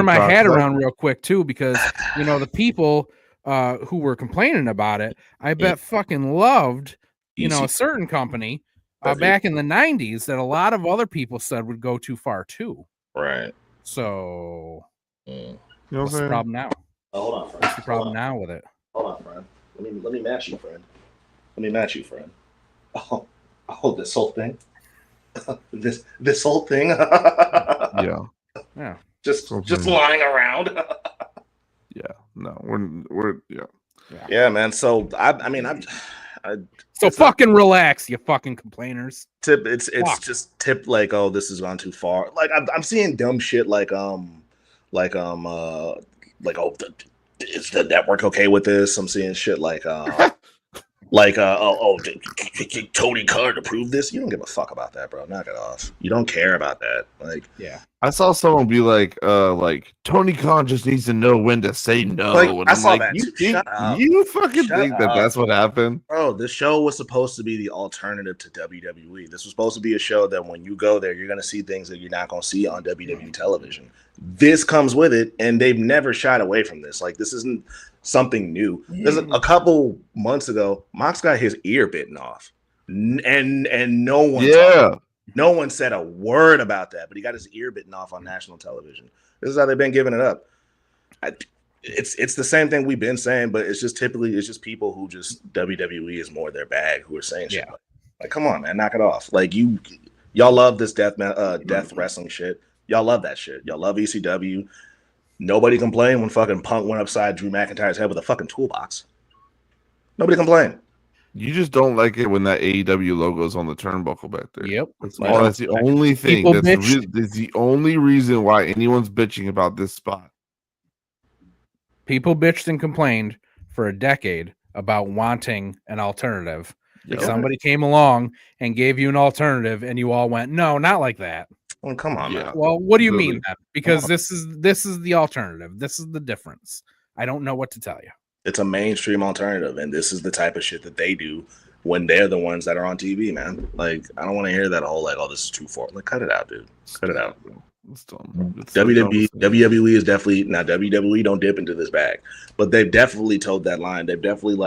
my head around real quick too, because the people who were complaining about it, I bet fucking loved a certain company back in the 90s that a lot of other people said would go too far too. Right. So what's the problem now? Oh, hold on, friend. What's the problem now with it? Hold on, friend. Let me match you, friend. Oh, this whole thing. this whole thing. Yeah. Just lying around. Yeah. No, we're Yeah, man. So so fucking relax, you fucking complainers. It's just tip like, oh, this has gone too far. Like I'm seeing dumb shit like is the network okay with this? I'm seeing shit like Tony Khan approved this. You don't give a fuck about that, bro. Knock it off. You don't care about that. Like, yeah. I saw someone be like Tony Khan just needs to know when to say no. Like, and I saw that. You fucking think that's what happened? Bro, this show was supposed to be the alternative to WWE. This was supposed to be a show that when you go there, you're going to see things that you're not going to see on WWE television. This comes with it, and they've never shied away from this. Like, this isn't something new. There's a couple months ago, Mox got his ear bitten off, and no one said a word about that, but he got his ear bitten off on national television. This is how they've been giving it up. It's the same thing we've been saying, but it's just people who just WWE is more their bag who are saying shit like come on, man, knock it off. Like y'all love this death wrestling shit. Y'all love that shit. Y'all love ECW. Nobody complained when fucking Punk went upside Drew McIntyre's head with a fucking toolbox. Nobody complained. You just don't like it when that AEW logo is on the turnbuckle back there. Yep. That's the only thing. That's the only reason why anyone's bitching about this spot. People bitched and complained for a decade about wanting an alternative. Yep. Somebody came along and gave you an alternative, and you all went, "No, not like that." Well, come on, man. Well, what do you mean then? Because this is the alternative. This is the difference. I don't know what to tell you. It's a mainstream alternative, and this is the type of shit that they do when they're the ones that are on TV, man. Like, I don't want to hear that whole like, "Oh, this is too far." Like, cut it out, dude. Cut it out. It's dumb. WWE is definitely now. WWE don't dip into this bag, but they've definitely toed that line. They've definitely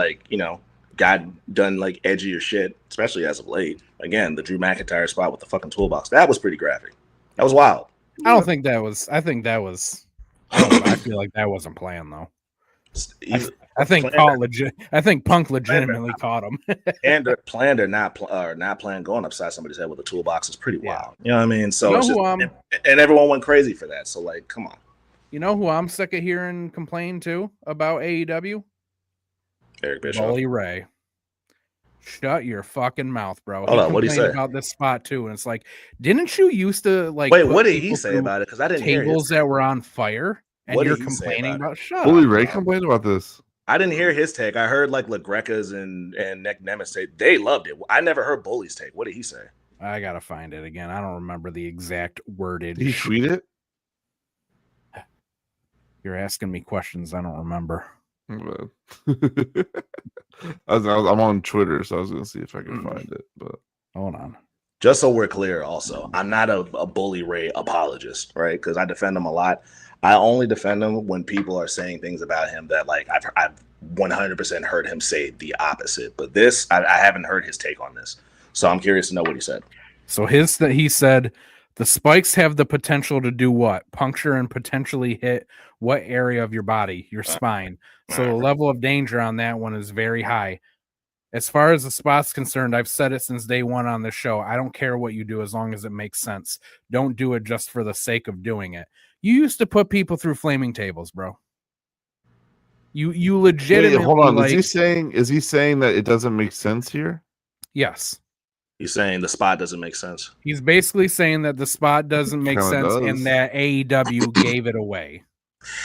done like edgier shit, especially as of late. Again, the Drew McIntyre spot with the fucking toolbox, that was pretty graphic. That was wild. I don't think that was. I think that was. I feel like that wasn't planned though. I think Punk legitimately caught him. And planned or not planned going upside somebody's head with a toolbox is pretty wild. You know what I mean? So and everyone went crazy for that. So like, come on. You know who I'm sick of hearing complain too about AEW? Eric Bischoff. Bully Ray. Shut your fucking mouth, bro. Hold on, what did he say about this spot too? And it's like, didn't you used to like? Wait, what did he say about it? Because I didn't hear tables that were on fire, and you're complaining about. Shut Bully up, Ray complained about this. I didn't hear his take. I heard like LaGreca's and Nick Nemeth say they loved it. I never heard Bully's take. What did he say? I gotta find it again. I don't remember the exact wordage. Did he tweet it? You're asking me questions I don't remember. I'm on Twitter, so I was gonna see if I can find it. But hold on. Just so we're clear, also, I'm not a Bully Ray apologist, right? Because I defend him a lot. I only defend him when people are saying things about him that, like, I've 100% heard him say the opposite. But this, I haven't heard his take on this, so I'm curious to know what he said. So he said the spikes have the potential to do what? Puncture and potentially hit what area of your body? Your spine. So the level of danger on that one is very high. As far as the spot's concerned, I've said it since day one on the show. I don't care what you do as long as it makes sense. Don't do it just for the sake of doing it. You used to put people through flaming tables, bro. You legitimately. Wait, hold on. Is he saying that it doesn't make sense here? Yes. He's saying the spot doesn't make sense. He's basically saying that the spot doesn't make sense and that AEW gave it away.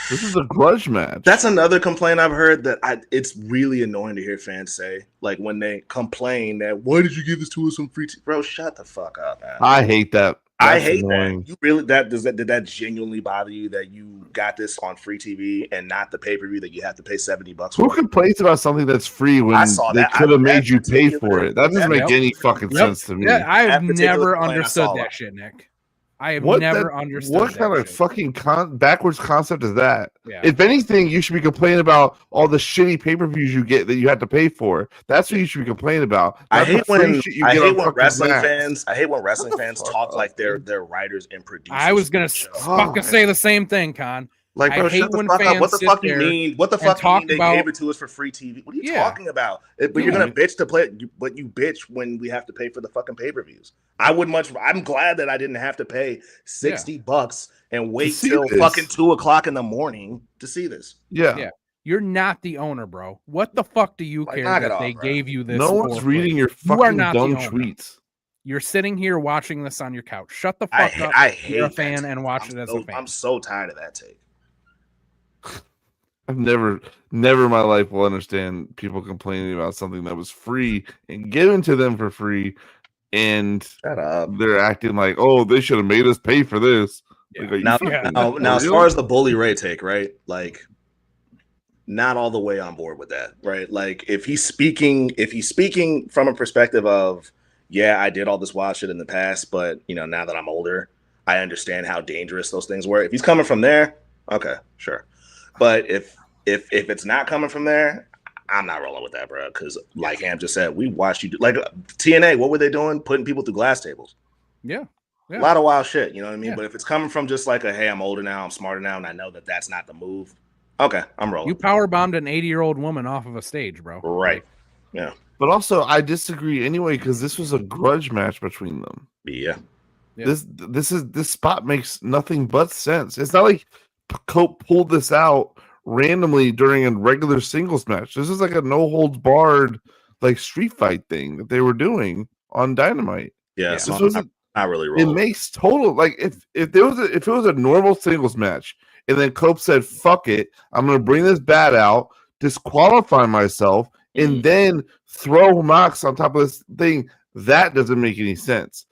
This is a grudge match. That's another complaint I've heard that it's really annoying to hear fans say. Like when they complain that, why did you give this to us on free TV? Bro, shut the fuck up, man. I hate that. I hate that. You really did that genuinely bother you that you got this on free TV and not the pay-per-view that you have to pay $70 for? Who complains about something that's free when they could have made you pay for it? That doesn't make any fucking sense to me. Yeah, I've never understood that shit, Nick. I have never understood what kind of fucking backwards concept is that? Yeah. If anything, you should be complaining about all the shitty pay-per-views you get that you have to pay for. That's what you should be complaining about. I hate when wrestling fans talk like they're writers and producers. I was gonna fucking say the same thing, Con. Like, bro, shut the fuck up. What the fuck you mean? What the fuck you mean they gave it to us for free TV? What are you talking about? But you're gonna bitch to play, but you bitch when we have to pay for the fucking pay-per-views. I'm glad that I didn't have to pay $60 and wait till fucking 2:00 in the morning to see this. Yeah. You're not the owner, bro. What the fuck do you care that they gave you this? No one's reading your fucking dumb tweets. You're sitting here watching this on your couch. Shut the fuck up. I hate you're a fan and watch it as a fan. I'm so tired of that take. I've never in my life will understand people complaining about something that was free and given to them for free, and they're acting like, oh, they should have made us pay for this. Yeah. Like, now, as far as the Bully Ray take, right? Like, not all the way on board with that, right? Like, if he's speaking from a perspective of, yeah, I did all this wild shit in the past, but now that I'm older, I understand how dangerous those things were. If he's coming from there, okay, sure. But if it's not coming from there, I'm not rolling with that, bro. Because like Ham just said, we watched you do, like TNA. What were they doing? Putting people through glass tables. Yeah. A lot of wild shit. You know what I mean? Yeah. But if it's coming from just like hey, I'm older now, I'm smarter now, and I know that that's not the move. Okay, I'm rolling. You power bombed an 80-year-old woman off of a stage, bro. Right. Yeah. But also, I disagree anyway because this was a grudge match between them. Yeah. This spot makes nothing but sense. It's not like Cope pulled this out randomly during a regular singles match. This is like a no holds barred like street fight thing that they were doing on Dynamite. Yeah, so this wasn't really rolling. It makes total like if it was a normal singles match and then Cope said, fuck it, I'm gonna bring this bat out, disqualify myself, and then throw Mox on top of this thing, that doesn't make any sense.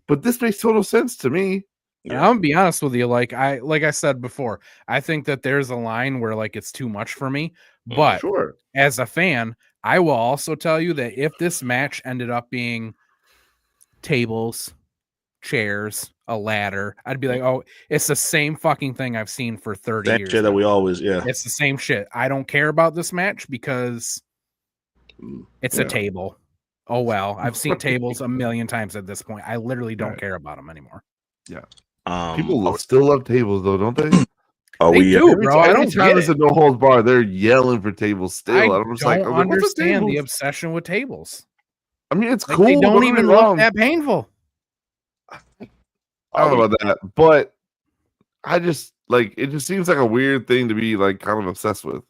But this makes total sense to me. Yeah. I'm gonna be honest with you. Like I said before, I think that there's a line where like it's too much for me. But as a fan, I will also tell you that if this match ended up being tables, chairs, a ladder, I'd be like, oh, it's the same fucking thing I've seen for 30 years. Shit that we always, it's the same shit. I don't care about this match because it's a table. Oh well, I've seen tables a million times at this point. I literally don't care about them anymore. Yeah. People still love tables though, don't they? They do, bro. Every time there's a no holds bar, they're yelling for tables still. I don't understand the obsession with tables. I mean, it's like, cool. They don't even look that painful. I don't know about that, but I just like it. Just seems like a weird thing to be like kind of obsessed with.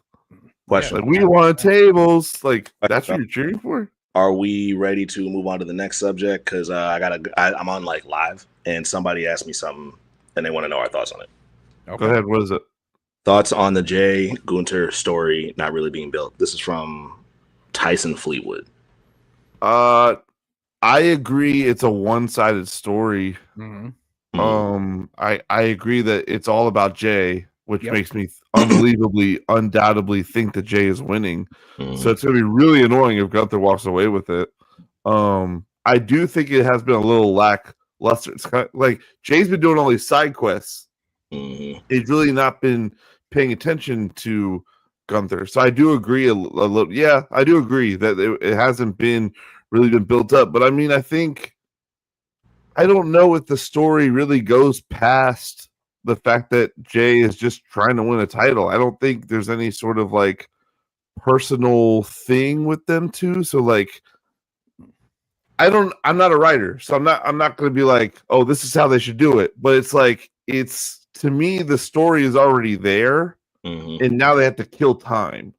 Question: like we want tables. Like that's what you're cheering for. Are we ready to move on to the next subject? Because I'm on like live, and somebody asked me something, and they want to know our thoughts on it. Okay. Go ahead. What is it? Thoughts on the Jay Gunter story not really being built. This is from Tyson Fleetwood. I agree. It's a one-sided story. Mm-hmm. I agree that it's all about Jay, which makes me undoubtedly think that Jay is winning. Mm-hmm. So it's going to be really annoying if Gunther walks away with it. I do think it has been a little lackluster. It's kind of like Jay's been doing all these side quests. Mm-hmm. He's really not been paying attention to Gunther. So I do agree a little. Yeah, I do agree that it hasn't really been built up. But I mean, I don't know if the story really goes past the fact that Jay is just trying to win a title. I don't think there's any sort of like personal thing with them two. So like, I'm not a writer, so I'm not going to be like, oh, this is how they should do it. But it's like, to me, the story is already there, and now they have to kill time.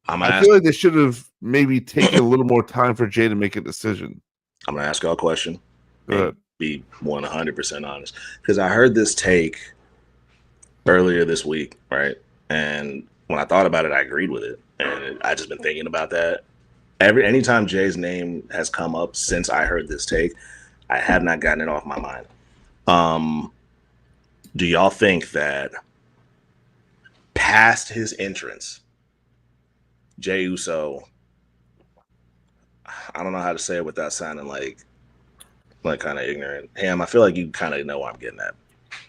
I feel like they should have maybe taken a little more time for Jay to make a decision. I'm going to ask y'all a question. Good. Be 100% honest, because I heard this take earlier this week, right? And when I thought about it, I agreed with it, and I just been thinking about that. Anytime Jay's name has come up since I heard this take, I have not gotten it off my mind. Do y'all think that past his entrance, Jay Uso, I don't know how to say it without sounding like kind of ignorant. Ham, I feel like you kind of know what I'm getting at.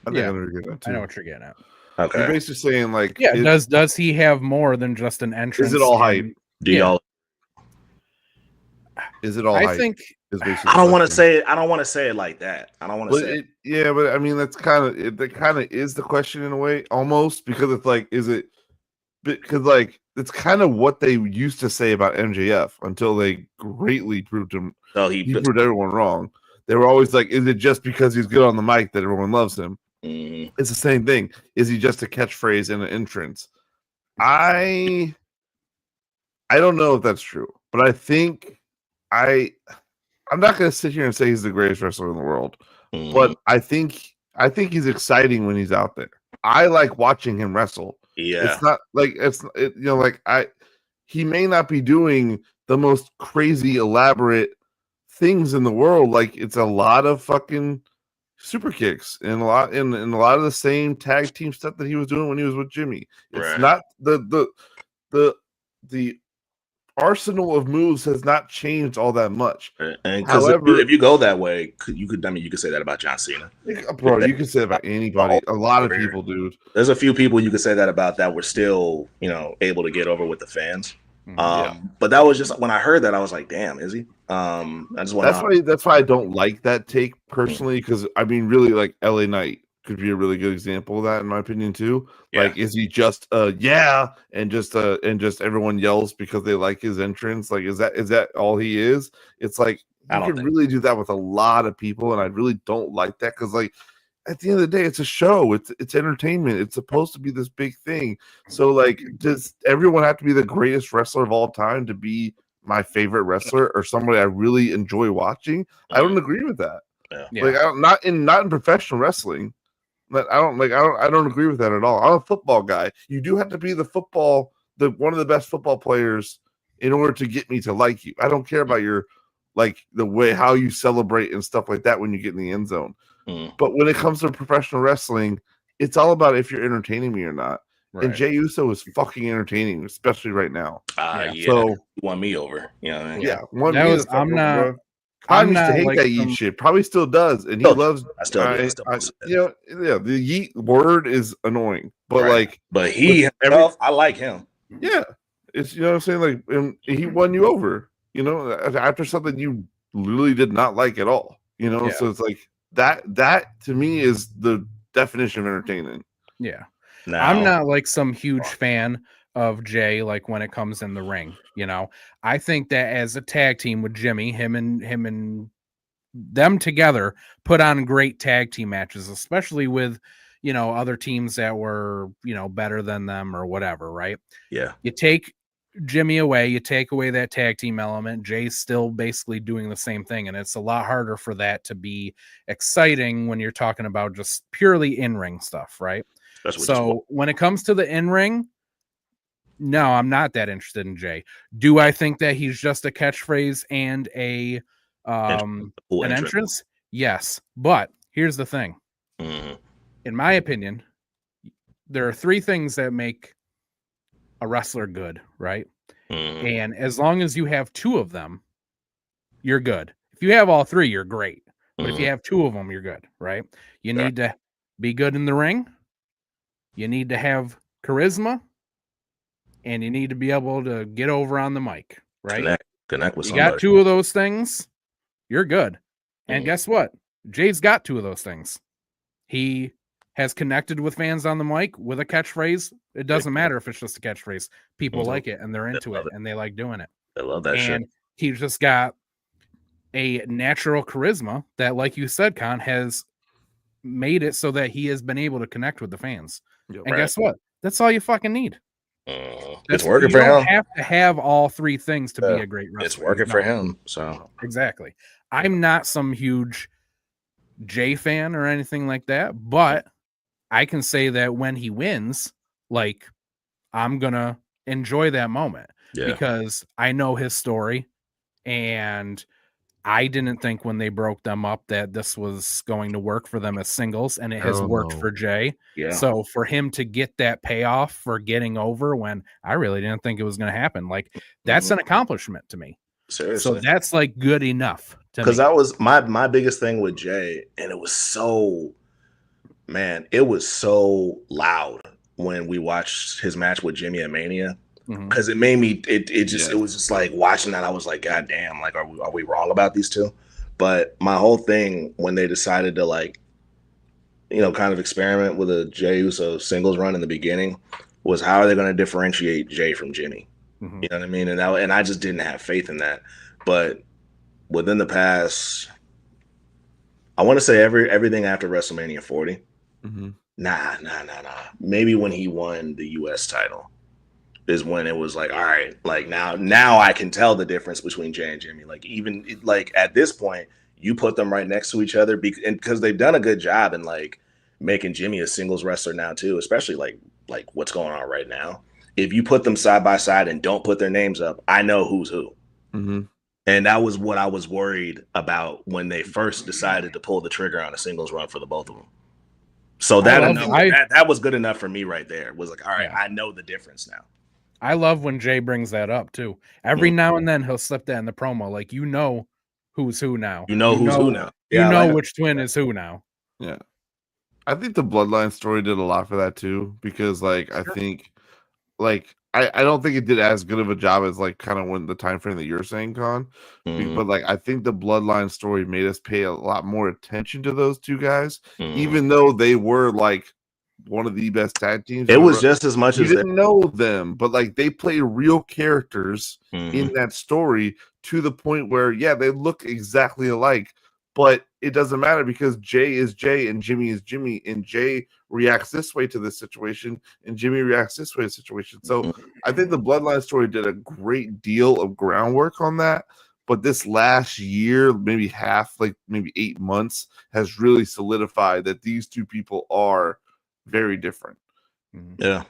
I think I know what you're getting at too. I know what you're getting at. Okay. You're basically saying like, does he have more than just an entrance? Is it all hype? Do y'all? Is it all? I think. I don't want to say it. I don't want to say it like that. I don't want to say it. Yeah, but I mean, that kind of is the question in a way, almost, because it's like, is it? Because like it's kind of what they used to say about MJF until they greatly proved him. Oh, he proved everyone wrong. They were always like, is it just because he's good on the mic that everyone loves him? Mm-hmm. It's the same thing. Is he just a catchphrase and an entrance? I don't know if that's true, but I think I'm not going to sit here and say he's the greatest wrestler in the world, but I think he's exciting when he's out there. I like watching him wrestle. Yeah, it's not like he may not be doing the most crazy elaborate things in the world. Like it's a lot of fucking super kicks and a lot of the same tag team stuff that he was doing when he was with Jimmy. It's not the arsenal of moves has not changed all that much. And however, if you go that way, you could say that about John Cena. Bro, you can say that about anybody. A lot of people, dude. There's a few people you could say that about that were still, able to get over with the fans. But that was just when I heard that, I was like, damn, is he? I just want that's why I don't like that take personally, because I mean, really, like LA Knight could be a really good example of that, in my opinion, too. Yeah. Like, is he just and just everyone yells because they like his entrance? Like, is that all he is? It's like you could really do that with a lot of people, and I really don't like that, because like at the end of the day, it's a show. It's entertainment. It's supposed to be this big thing. So like, does everyone have to be the greatest wrestler of all time to be my favorite wrestler or somebody I really enjoy watching? I don't agree with that. Yeah. Like, not in professional wrestling. But I don't agree with that at all. I'm a football guy. You do have to be one of the best football players in order to get me to like you. I don't care about your the way how you celebrate and stuff like that when you get in the end zone. But when it comes to professional wrestling, it's all about if you're entertaining me or not. Right. And Jey Uso is fucking entertaining, especially right now. So you won me over. I'm not. I used to hate that yeet shit. Probably still does, and he loves. I still do. The yeet word is annoying, but but he himself, I like him. Yeah, it's what I'm saying. Like, and he won you over. After something you literally did not like at all. So it's like that to me is the definition of entertaining. Yeah, I'm not like some huge fan of Jay, like when it comes in the ring. I think that as a tag team with Jimmy, him and them together put on great tag team matches, especially with other teams that were better than them or whatever, right? Yeah. You take Jimmy away, you take away that tag team element, Jay's still basically doing the same thing, and it's a lot harder for that to be exciting when you're talking about just purely in-ring stuff, right? So when it comes to the in-ring, no, I'm not that interested in Jay. Do I think that he's just a catchphrase and an entrance? Yes. But here's the thing. In my opinion, there are three things that make a wrestler good, right? And as long as you have two of them, you're good. If you have all three, you're great. But if you have two of them, you're good, right? You need to be good in the ring. You need to have charisma, and you need to be able to get over on the mic, right? Connect with you somebody. Got two of those things, you're good. And guess what? Jay's got two of those things. He has connected with fans on the mic with a catchphrase. It doesn't matter if it's just a catchphrase. People like it, and they're into it, and they like doing it. I love that shit. And he's just got a natural charisma that, like you said, Con, has made it so that he has been able to connect with the fans. And guess what? That's all you fucking need. It's working for him. You don't have to have all three things to be a great wrestler. It's working for him. So exactly. I'm not some huge Jay fan or anything like that, but I can say that when he wins, like, I'm gonna enjoy that moment because I know his story, and I didn't think when they broke them up that this was going to work for them as singles, and it has worked for Jay. Yeah. So for him to get that payoff for getting over when I really didn't think it was going to happen, like, that's an accomplishment to me. Seriously. So that's like good enough to me. Because that was my biggest thing with Jay, and it was so loud when we watched his match with Jimmy at Mania. Because it made me, it was just like watching that. I was like, God damn, like, are we wrong about these two? But my whole thing when they decided to, like, you know, kind of experiment with a Jey Uso singles run in the beginning was how are they going to differentiate Jay from Jimmy? You know what I mean? And I just didn't have faith in that. But within the past, I want to say everything after WrestleMania 40. Nah. Maybe when he won the US title is when it was like, all right, like now I can tell the difference between Jay and Jimmy. Like, even like at this point, you put them right next to each other because they've done a good job in like making Jimmy a singles wrestler now too, especially like what's going on right now. If you put them side by side and don't put their names up, I know who's who. And that was what I was worried about when they first decided to pull the trigger on a singles run for the both of them. So that was good enough for me right there. It was like, all right, I know the difference now. I love when Jay brings that up too. Every now and then he'll slip that in the promo. Like, you know who's who now. You know who's who now. You know which twin is who now. Yeah. I think the Bloodline story did a lot for that too, because like I think like I don't think it did as good of a job as like kind of when the time frame that you're saying, Con. But like I think the Bloodline story made us pay a lot more attention to those two guys, even though they were like one of the best tag teams. It was just as much as you didn't know them, but like they played real characters in that story to the point where they look exactly alike, but it doesn't matter because Jay is Jay and Jimmy is Jimmy, and Jay reacts this way to this situation and Jimmy reacts this way to the situation. So I think the Bloodline story did a great deal of groundwork on that. But this last year, maybe maybe 8 months, has really solidified that these two people are very different. Yeah,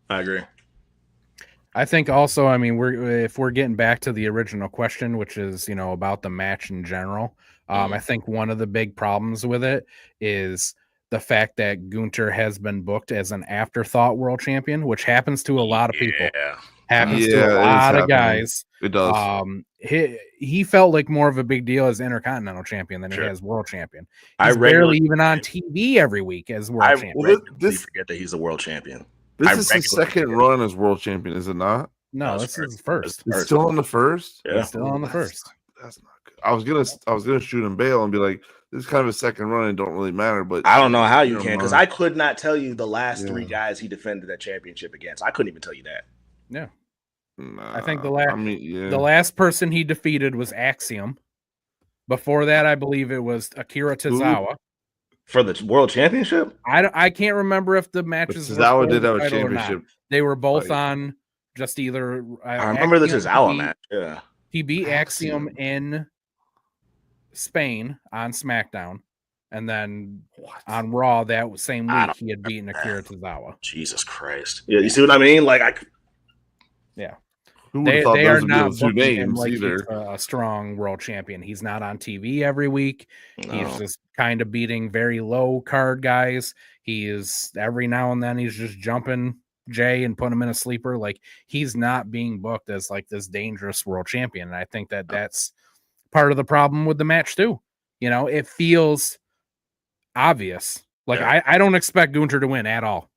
I agree. I think also, I mean, if we're getting back to the original question, which is, you know, about the match in general, I think one of the big problems with it is the fact that Gunther has been booked as an afterthought world champion, which happens to a lot of people. Happens to a lot of guys. It does. He felt like more of a big deal as Intercontinental champion than he has world champion. He's barely even on TV every week as world champion. Forget that he's the world champion. This is his second run as world champion, is it not? No, this is his first. It's still on the first? Yeah. It's still on the first. That's not good. I was gonna shoot him bail and be like, this is kind of a second run and don't really matter. But I don't know how you can, because I could not tell you the last 3 guys he defended that championship against. I couldn't even tell you that. Yeah. I think the last person he defeated was Axiom. Before that, I believe it was Akira Tozawa. For the world championship? I can't remember if the matches Tozawa did have a championship. They were both on just either. I remember the Tozawa match. Yeah. He beat Axiom in Spain on SmackDown. And then on Raw that same week, he had beaten Akira Tozawa. Jesus Christ. Yeah, you see what I mean? Like, yeah. Who would have thought They those are would be not the two booking him names like either? he's a strong world champion. He's not on TV every week. No. He's just kind of beating very low card guys. He is every now and then he's just jumping Jay and putting him in a sleeper. Like he's not being booked as like this dangerous world champion. And I think that that's part of the problem with the match too. You know, it feels obvious. Like I don't expect Gunther to win at all.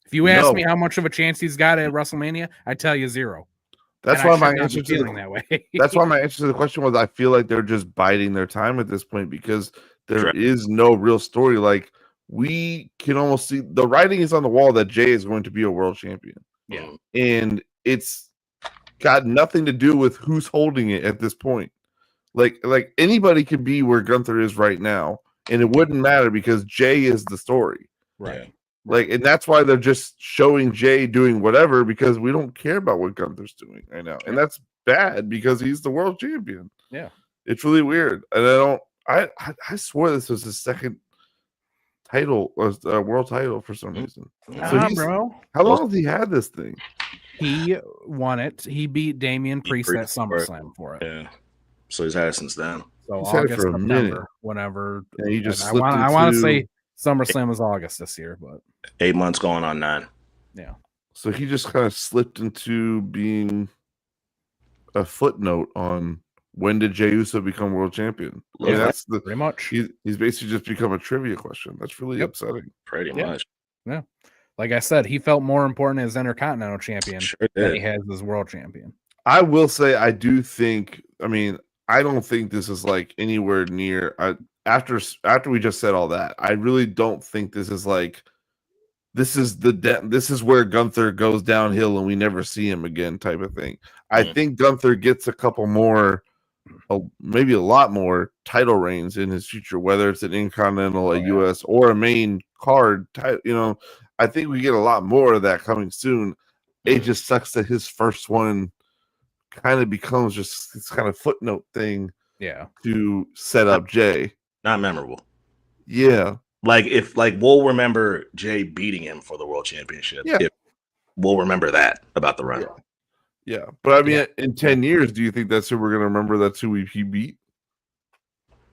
If you ask me how much of a chance he's got at WrestleMania, I tell you 0. That's why my answer to that way. That's why my answer to the question was I feel like they're just biding their time at this point because there is no real story. Like we can almost see the writing is on the wall that Jay is going to be a world champion. Yeah. And it's got nothing to do with who's holding it at this point. Like anybody could be where Gunther is right now, and it wouldn't matter because Jay is the story. Right. Like, and that's why they're just showing Jay doing whatever because we don't care about what Gunther's doing right now. And that's bad because he's the world champion. Yeah. It's really weird. And I swore this was his second title, world title for some reason. Bro. How long has he had this thing? He won it. He beat Damian Priest at SummerSlam for it. Yeah. So he's had it since then. So he's August, had it for a minute. Whenever. And he just I want to say SummerSlam was August this year, but 8 months going on 9. Yeah. So he just kind of slipped into being a footnote on when did Jey Uso become world champion. Yeah, that's pretty much. He's basically just become a trivia question. That's really upsetting. Pretty much. Yeah. Like I said, he felt more important as Intercontinental Champion than he has as world champion. I will say I do think. I mean, I don't think this is like anywhere near. After we just said all that, I really don't think this is like. This is where Gunther goes downhill and we never see him again, type of thing. I think Gunther gets a couple more, maybe a lot more title reigns in his future, whether it's an Intercontinental, a US, or a main card. I think we get a lot more of that coming soon. It just sucks that his first one kind of becomes just this kind of footnote thing. Yeah. To set up Jay. Not memorable. Yeah. We'll remember Jay beating him for the world championship. Yeah. We'll remember that about the run. Yeah. But I mean, in 10 years, do you think that's who we're going to remember? That's who he beat?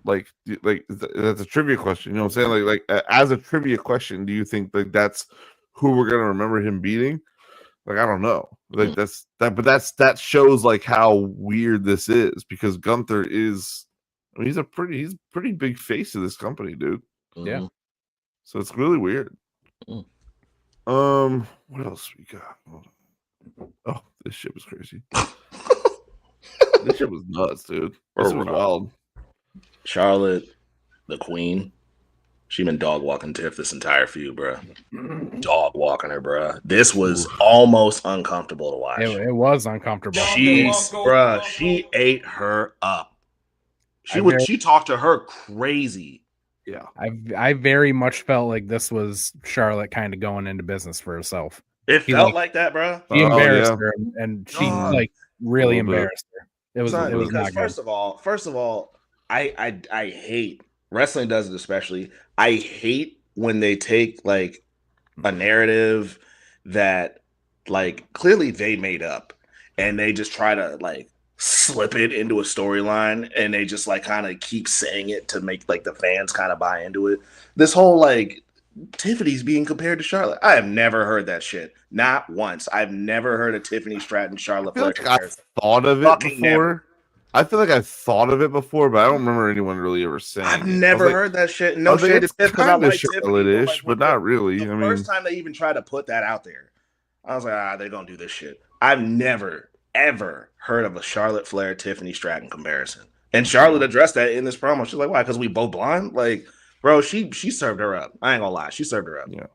Like that's a trivia question. You know what I'm saying? Like as a trivia question, do you think like that's who we're going to remember him beating? Like, I don't know. Like but that shows like how weird this is because Gunther is, I mean, he's pretty big face of this company, dude. Yeah. So it's really weird. What else we got? Oh, this shit was crazy. This shit was nuts, dude. This was wild. Charlotte, the queen, she been dog walking Tiff this entire feud, bro. Dog walking her, bro. This was almost uncomfortable to watch. It was uncomfortable. She ate her up. She talked to her crazy. Yeah, I very much felt like this was Charlotte kind of going into business for herself. It felt like that, bro. She embarrassed her, and she like really embarrassed her. It was not good. First of all, I hate wrestling does it especially. I hate when they take like a narrative that like clearly they made up and they just try to like slip it into a storyline and they just like kind of keep saying it to make like the fans kind of buy into it. This whole like Tiffany's being compared to Charlotte. I have never heard that shit. Not once. I've never heard of Tiffany Stratton, Charlotte Flair. I've thought of it before. Never. I feel like I've thought of it before, but I don't remember anyone really ever saying I've never heard that shit. No shade to Tiff because I like Charlotte-ish, but not really. The first time they even tried to put that out there, I was like, they're gonna do this shit. I've never ever heard of a Charlotte Flair Tiffany Stratton comparison. And Charlotte addressed that in this promo. She's like, why? Because we both blonde? Like, bro, she served her up. I ain't gonna lie. She served her up. Yeah.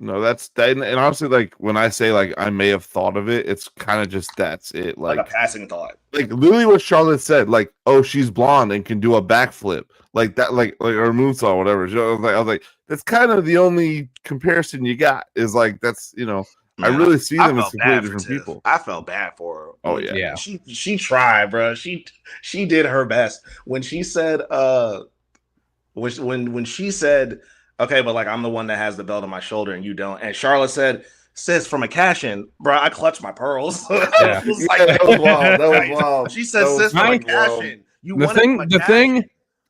No, that's that. And honestly, like when I say like I may have thought of it, it's kind of just that's it. Like a passing thought. Like literally what Charlotte said, like, oh, she's blonde and can do a backflip. Like that, like or moonsault or whatever. I was like, that's kind of the only comparison you got is like that's Man, I really see them as completely different people. I felt bad for her. Oh yeah. She tried, bro. She did her best when she said when she said, okay, but like I'm the one that has the belt on my shoulder and you don't. And Charlotte said, sis, from a cash in, bro, I clutched my pearls. Yeah, that was wild. That was wild. She said, sis, from a cash in.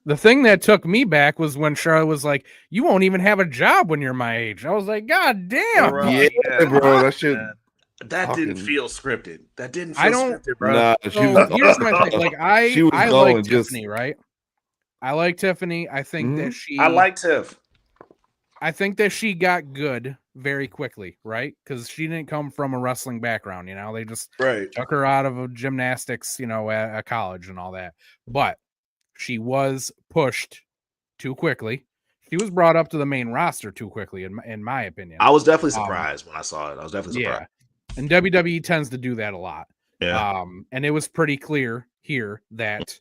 The thing that took me back was when Charlotte was like, "You won't even have a job when you're my age." I was like, "God damn, bro, bro, that shit." That didn't feel scripted. That didn't feel scripted, bro. Nah, here's my thing. Like I like Tiffany, right? I like Tiffany. I think that I like Tiff. I think that she got good very quickly, right? Because she didn't come from a wrestling background, They just took her out of gymnastics, at college and all that. But she was pushed too quickly. She was brought up to the main roster too quickly, in my opinion. I was definitely surprised when I saw it. I was definitely surprised. Yeah. And WWE tends to do that a lot. Yeah. And it was pretty clear here that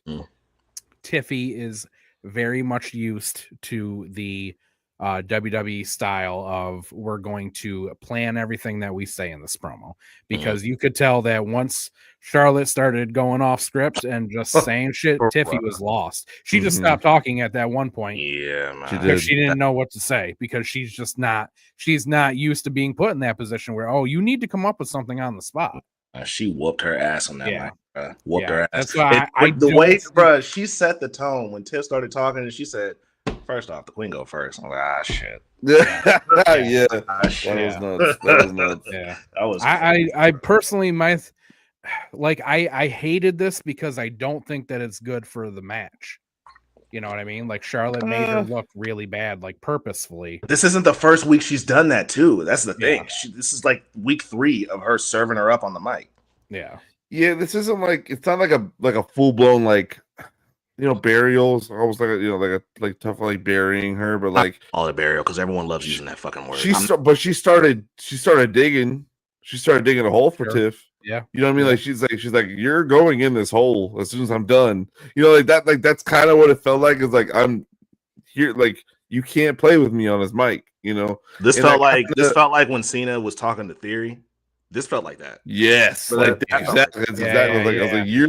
Tiffy is very much used to the WWE style of we're going to plan everything that we say in this promo, because you could tell that once Charlotte started going off script and just saying shit, Tiffy was lost. She just stopped talking at that one point. Yeah, man. Because she didn't know what to say, because she's not used to being put in that position where, you need to come up with something on the spot. She whooped her ass on that mic, bro. Whooped her ass. That's why the way, bro, she set the tone when Tiff started talking, and she said, "First off, the queen go first." I'm like, shit. Yeah. Shit. That was nuts. That was nuts. Yeah. That was. I personally, I hated this because I don't think that it's good for the match. You know what I mean? Like Charlotte made her look really bad, like purposefully. This isn't the first week she's done that too. That's the thing. This is like week 3 of her serving her up on the mic. Yeah. Yeah. This isn't it's not like a full blown burials. Almost like tough burying her, but all the burial, because everyone loves using that fucking word. She started digging. She started digging a hole for Tiff. Yeah, you know what I mean. She's like, you're going in this hole as soon as I'm done. That's kind of what it felt like. Is I'm here. You can't play with me on his mic. This felt like when Cena was talking to Theory. This felt like that. Yes, exactly. That's exactly. I was like, you're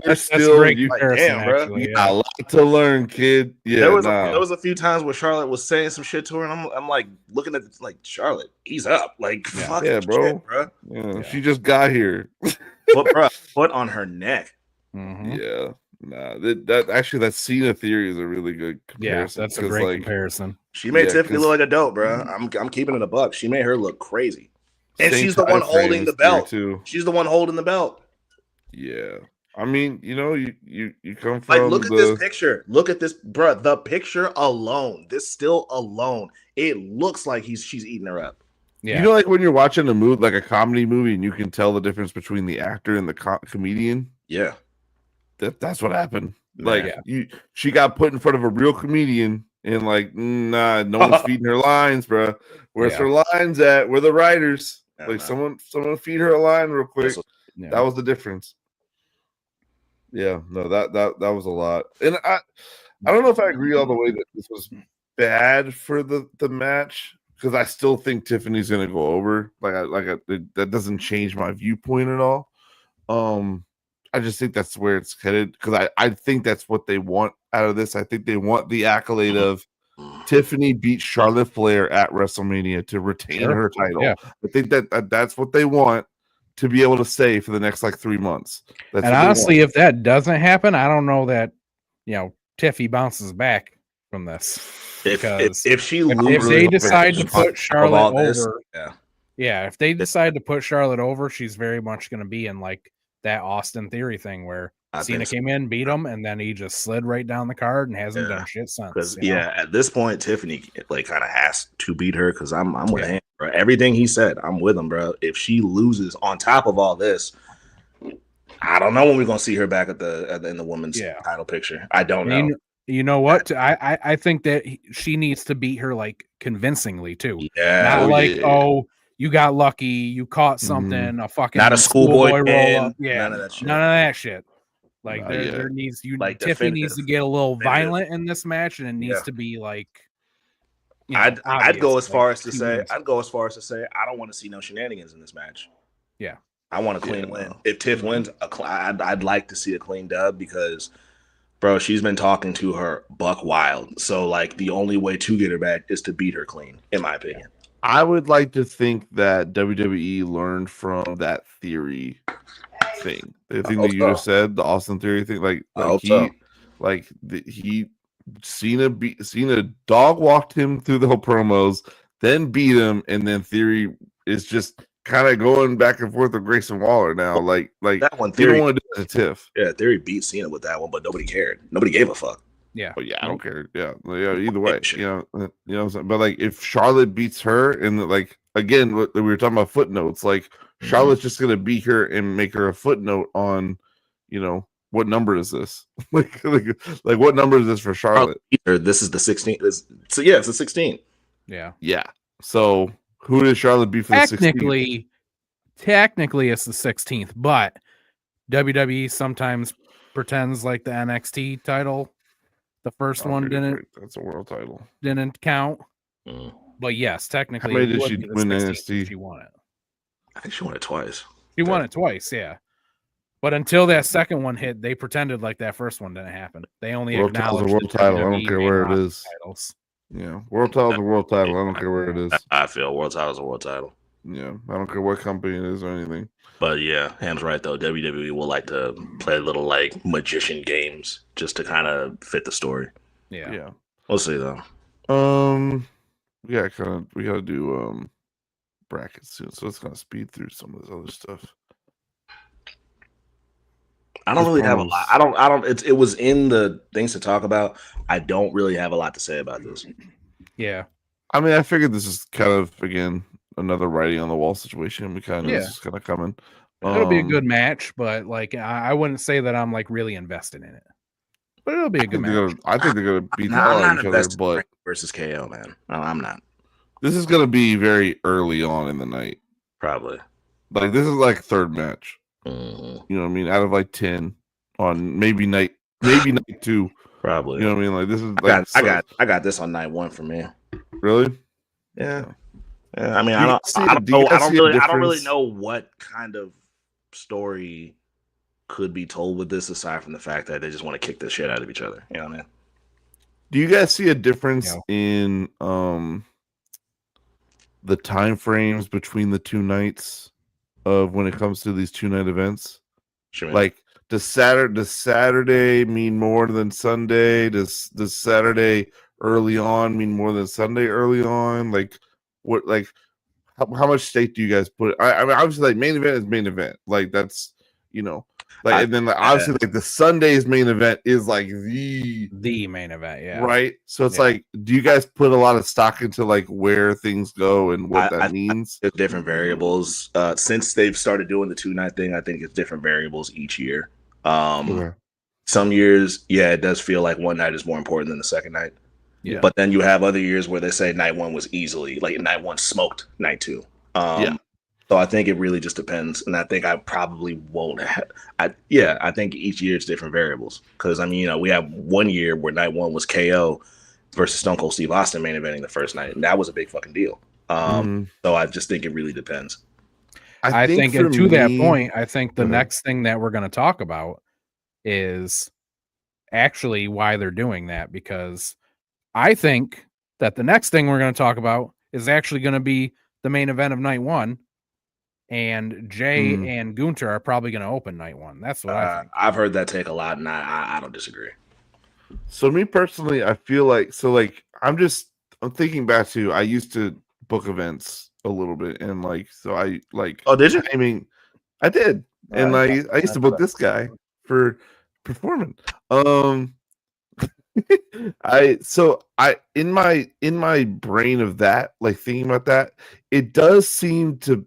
damn, bro. You got a lot to learn, kid. Yeah, there was a few times where Charlotte was saying some shit to her, and I'm like looking at Charlotte, ease up, fuck bro. Shit, bro. Yeah, she just got here. Foot on her neck. Mm-hmm. Yeah, that Cena Theory is a really good comparison. Yeah, that's a great comparison. She made Tiffany look like a dope, bro. I'm keeping it a buck. She made her look crazy. And she's the one holding the belt. She's the one holding the belt. Yeah. I mean, you come from look at this picture. Look at this, bro. The picture alone. This still alone. It looks like she's eating her up. Yeah. When you're watching a movie, like a comedy movie, and you can tell the difference between the actor and the comedian. Yeah. That's what happened. She got put in front of a real comedian, and nah, no one's feeding her lines, bro. Where's her lines at? Where the writers? Someone feed her a line real quick. That was the difference. Yeah, no, that was a lot. And I don't know if I agree all the way that this was bad for the match, because I still think Tiffany's gonna go over. That doesn't change my viewpoint at all. I just think that's where it's headed, because I think that's what they want out of this. I think they want the accolade of Tiffany beat Charlotte Flair at WrestleMania to retain her title. Yeah. I think that's what they want to be able to say for the next 3 months. And honestly, if that doesn't happen, I don't know that Tiffy bounces back from this. If they decide to put Charlotte over, if they decide to put Charlotte over, she's very much going to be in that Austin Theory thing where Cena came in, beat him, and then he just slid right down the card and hasn't done shit since. At this point, Tiffany kind of has to beat her, because I'm with him, bro. Everything he said, I'm with him, bro. If she loses on top of all this, I don't know when we're gonna see her back in the women's title picture. I don't know. You know what? I think that she needs to beat her convincingly too. Yeah, not you got lucky, you caught something, a fucking not a schoolboy roll up. Yeah, none of that shit. None of that shit. There needs Tiffany needs to get a little violent in this match, and it needs to be I'd go as far as to say I don't want to see no shenanigans in this match. Yeah, I want a clean win. If Tiff wins, I'd like to see a clean dub, because, bro, she's been talking to her buck wild. So the only way to get her back is to beat her clean, in my opinion. I would like to think that WWE learned from that theory thing. The thing that you just said, the Austin Theory thing, Cena dog walked him through the whole promos, then beat him, and then Theory is just kind of going back and forth with Grayson Waller now. Like that one Theory, Theory don't want to do it to Tiff. Yeah, Theory beat Cena with that one, but nobody cared. Nobody gave a fuck. Yeah. But I don't care. Yeah. Either way, you know what I'm saying? But like, if Charlotte beats her, and like again, we were talking about footnotes, like Charlotte's just gonna beat her and make her a footnote on, what number is this? like what number is this for Charlotte? This is the 16th. So yeah, it's the 16th. Yeah. Yeah. So who did Charlotte beat for the 16th? Technically, it's the 16th, but WWE sometimes pretends like the NXT title, the first one didn't. That's a world title. Didn't count. But yes, technically, how many did she win NXT? She won it. I think she won it twice. She won it twice, yeah. But until that second one hit, they pretended like that first one didn't happen. They only acknowledged the world title. I don't care where it is. Titles. Yeah, world title is a world title. I don't care where it is. I feel world title is a world title. Yeah, I don't care what company it is or anything. But yeah, Ham's right though. WWE will like to play little like magician games just to kind of fit the story. Yeah. We'll see though. We gotta do brackets soon, so let's kind of speed through some of this other stuff. I don't really have a lot. I don't. It was in the things to talk about. I don't really have a lot to say about this. Yeah. I mean, I figured this is kind of again another writing on the wall situation. We kind of this is kind of coming. It'll be a good match, but like I wouldn't say that I'm like really invested in it. But it'll be a good match. I think they're gonna beat the hell out of each other. But versus KO, man, I'm not. This is gonna be very early on in the night. Probably. Like this is like third match. Mm-hmm. You know what I mean? Out of like 10 on maybe night 2. Probably. You know what I mean? Like this is like I got this on night 1 for me. Really? Yeah. I mean, I don't really know what kind of story could be told with this aside from the fact that they just want to kick the shit out of each other. You know what I mean? Do you guys see a difference in the time frames between the two nights of when it comes to these 2-night events? Sure. Like does Saturday mean more than Sunday? Does Saturday early on mean more than Sunday early on? Like what? Like how much stake do you guys put? I mean, obviously, like main event is main event. Like that's and then obviously like the Sunday's main event is like the main event, yeah. Right. So it's like, do you guys put a lot of stock into like where things go and what that means? There's different variables. Since they've started doing the 2-night thing, I think it's different variables each year. Some years, it does feel like one night is more important than the second night. Yeah. But then you have other years where they say night 1 was easily like night 1 smoked night 2. So I think it really just depends, and I think I probably won't. I think each year it's different variables because I mean, we have one year where night 1 was KO versus Stone Cold Steve Austin main eventing the first night, and that was a big fucking deal. So I just think it really depends. I think and to that point, I think the next thing that we're going to talk about is actually why they're doing that, because I think that the next thing we're going to talk about is actually going to be the main event of night 1. And Jay and Gunter are probably going to open night 1. That's what I think. I've heard that take a lot, and I don't disagree. So me personally, I feel like I'm thinking back to I used to book events a little bit, and I like. Oh, did you? I mean, I did, and I used to book this guy for performing. In my brain of that, like thinking about that, it does seem to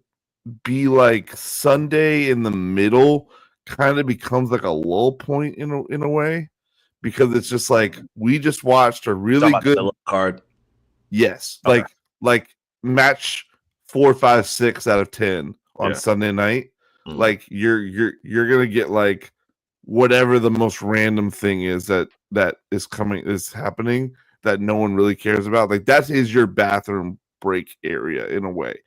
be like Sunday in the middle kind of becomes like a lull point in a way, because it's just like we just watched a really good card. Yes, okay. like match 4, 5, 6 out of 10 on Sunday night. Like you're gonna get like whatever the most random thing is that is happening that no one really cares about. Like that is your bathroom break area in a way.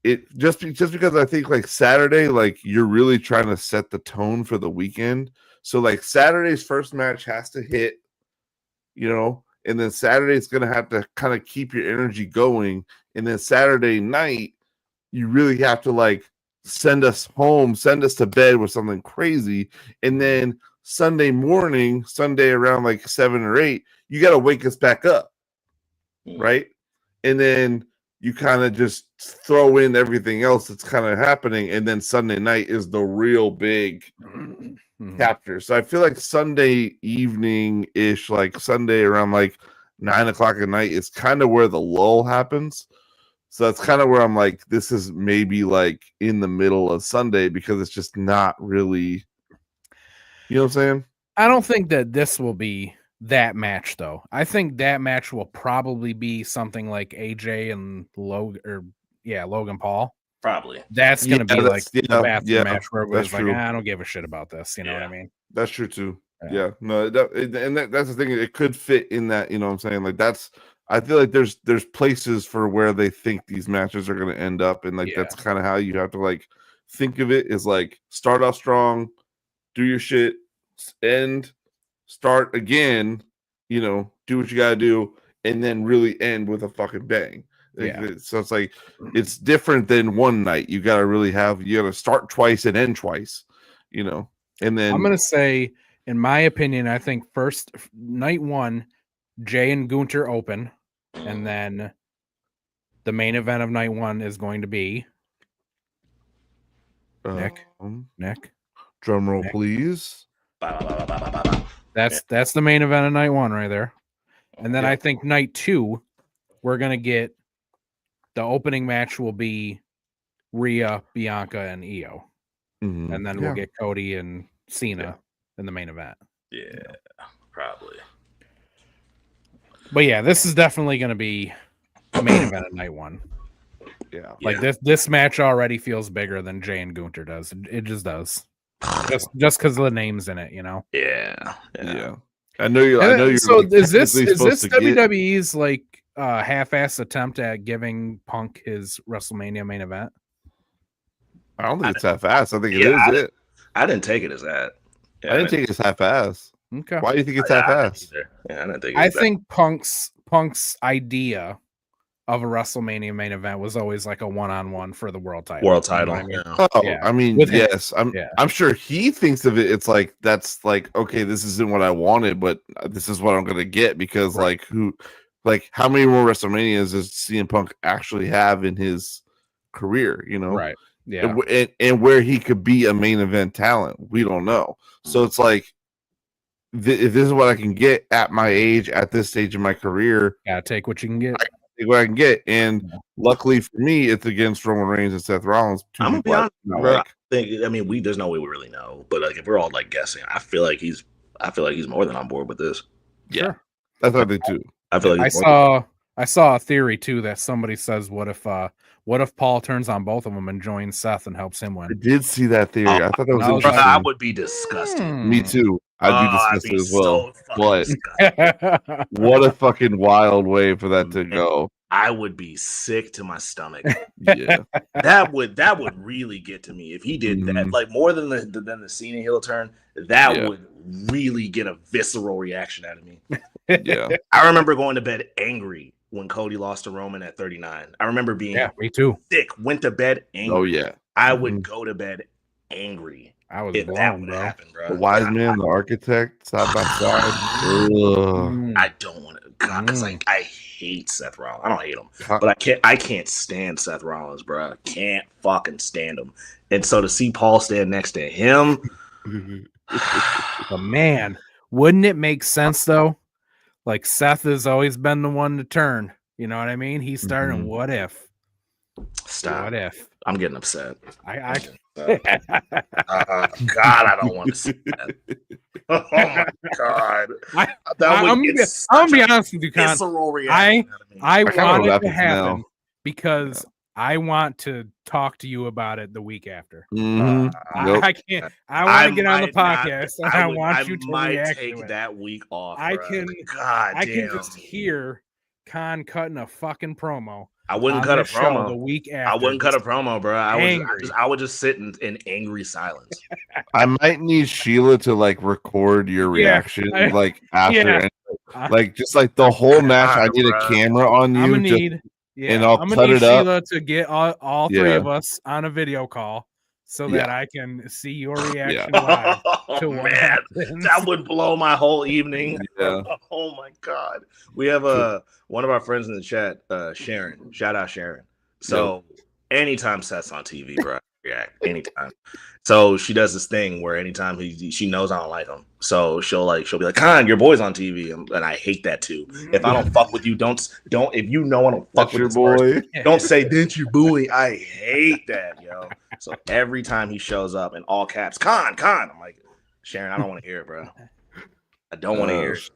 It just because I think like Saturday, like you're really trying to set the tone for the weekend. So like Saturday's first match has to hit, and then Saturday's going to have to kind of keep your energy going, and then Saturday night you really have to like send us home, send us to bed with something crazy, and then Sunday morning, Sunday around like 7 or 8, you got to wake us back up, right? And then you kind of just throw in everything else that's kind of happening, and then Sunday night is the real big capture. So I feel like Sunday evening ish, like Sunday around like 9 o'clock at night, is kind of where the lull happens. So that's kind of where I'm like, this is maybe like in the middle of Sunday, because it's just not really, you know what I'm saying? I don't think that this will be that match, though. I think that match will probably be something like AJ and Logan Paul. Probably. That's going to be like the bathroom match where everybody's like, I don't give a shit about this. You know what I mean? That's true too. Yeah. No, that's the thing. It could fit in that, you know what I'm saying? Like I feel like there's places for where they think these matches are going to end up. And like, that's kind of how you have to like think of it, is like start off strong, do your shit, start again, you know, do what you got to do, and then really end with a fucking bang. So it's like, it's different than one night. You got to start twice and end twice, you know. And then I'm going to say, in my opinion, I think first night one, Jay and Gunter open, and then the main event of night one is going to be Nick. Drum roll, please. That's the main event of night one right there. And then I think night two, we're going to get the opening match will be Rhea, Bianca, and Io. Mm-hmm. And then we'll get Cody and Cena in the main event. Yeah, probably. But yeah, this is definitely going to be the main event of night one. Yeah. Like this match already feels bigger than Jay and Gunter does. It just does. Just because of the names in it, you know? Yeah. I know you're so like, is this WWE's like half-ass attempt at giving Punk his WrestleMania main event? I don't think it's half-ass. I think it is. I didn't take it as that. Yeah, I didn't think it's half-ass. Okay. Why do you think it's half-ass? I didn't think. I think Punk's idea of a WrestleMania main event was always like a one-on-one for the world title. I mean, yes. I'm sure he thinks of it. It's like, that's like, okay, this isn't what I wanted, but this is what I'm gonna get, because how many more WrestleManias does CM Punk actually have in his career? You know, right? Yeah, and where he could be a main event talent, we don't know. So it's like, if this is what I can get at my age, at this stage of my career, gotta take what you can get. Take what I can get, and luckily for me, it's against Roman Reigns and Seth Rollins. I'm gonna be honest, bro. There's no way we really know, but like if we're all like guessing, I feel like he's more than on board with this. Yeah, sure. That's what I think too. I feel like I saw a theory too that somebody says, what if Paul turns on both of them and joins Seth and helps him win? I did see that theory. I thought that was interesting. I would be disgusted. Me too. I'd be disgusted as well. But what a fucking wild way for that to go. I would be sick to my stomach. Yeah, that would really get to me if he did that. Like more than the Cena heel turn, that would really get a visceral reaction out of me. Yeah, I remember going to bed angry when Cody lost to Roman at 39. I remember being me too. Sick. Went to bed angry. Oh yeah, I would go to bed angry. I was if blown, that would bro. happen, bro. The wise man, the architect, side by side. I don't want to, because I hate Seth Rollins. I don't hate him, but I can't stand Seth Rollins, bro. Can't fucking stand him. And so to see Paul stand next to him, but man, wouldn't it make sense though? Like Seth has always been the one to turn. You know what I mean? He's starting. What if? Stop. What if? I'm getting upset. God, I don't want to see that. Oh my God. I'm gonna be honest with you, Con. I want it to happen because I want to talk to you about it the week after. I can't. I want to get on the podcast and I want you to react take to it. That week off. I can just hear Con cutting a fucking promo. I wouldn't cut a promo the week after. I wouldn't cut a promo, bro. I would just sit in angry silence. I might need Sheila to like record your reaction like after Like just like the whole match. I need a camera on you. I'm gonna need. Yeah, and I'll I'm cut gonna need it up. Sheila to get all three of us on a video call so that I can see your reaction live to what happens. That would blow my whole evening. Yeah. Oh my god. We have one of our friends in the chat, Sharon. Shout out Sharon. So anytime Seth's on TV, bro, I react anytime. So she does this thing where anytime she knows I don't like him, so she'll be like, "Khan, your boy's on TV," and I hate that too. If I don't fuck with you, don't. If you know I don't fuck with your this boy, person, don't say "Didn't you bully?" I hate that, yo. So every time he shows up in all caps, Khan, I'm like, Sharon, I don't want to hear it, bro. I don't want to hear it.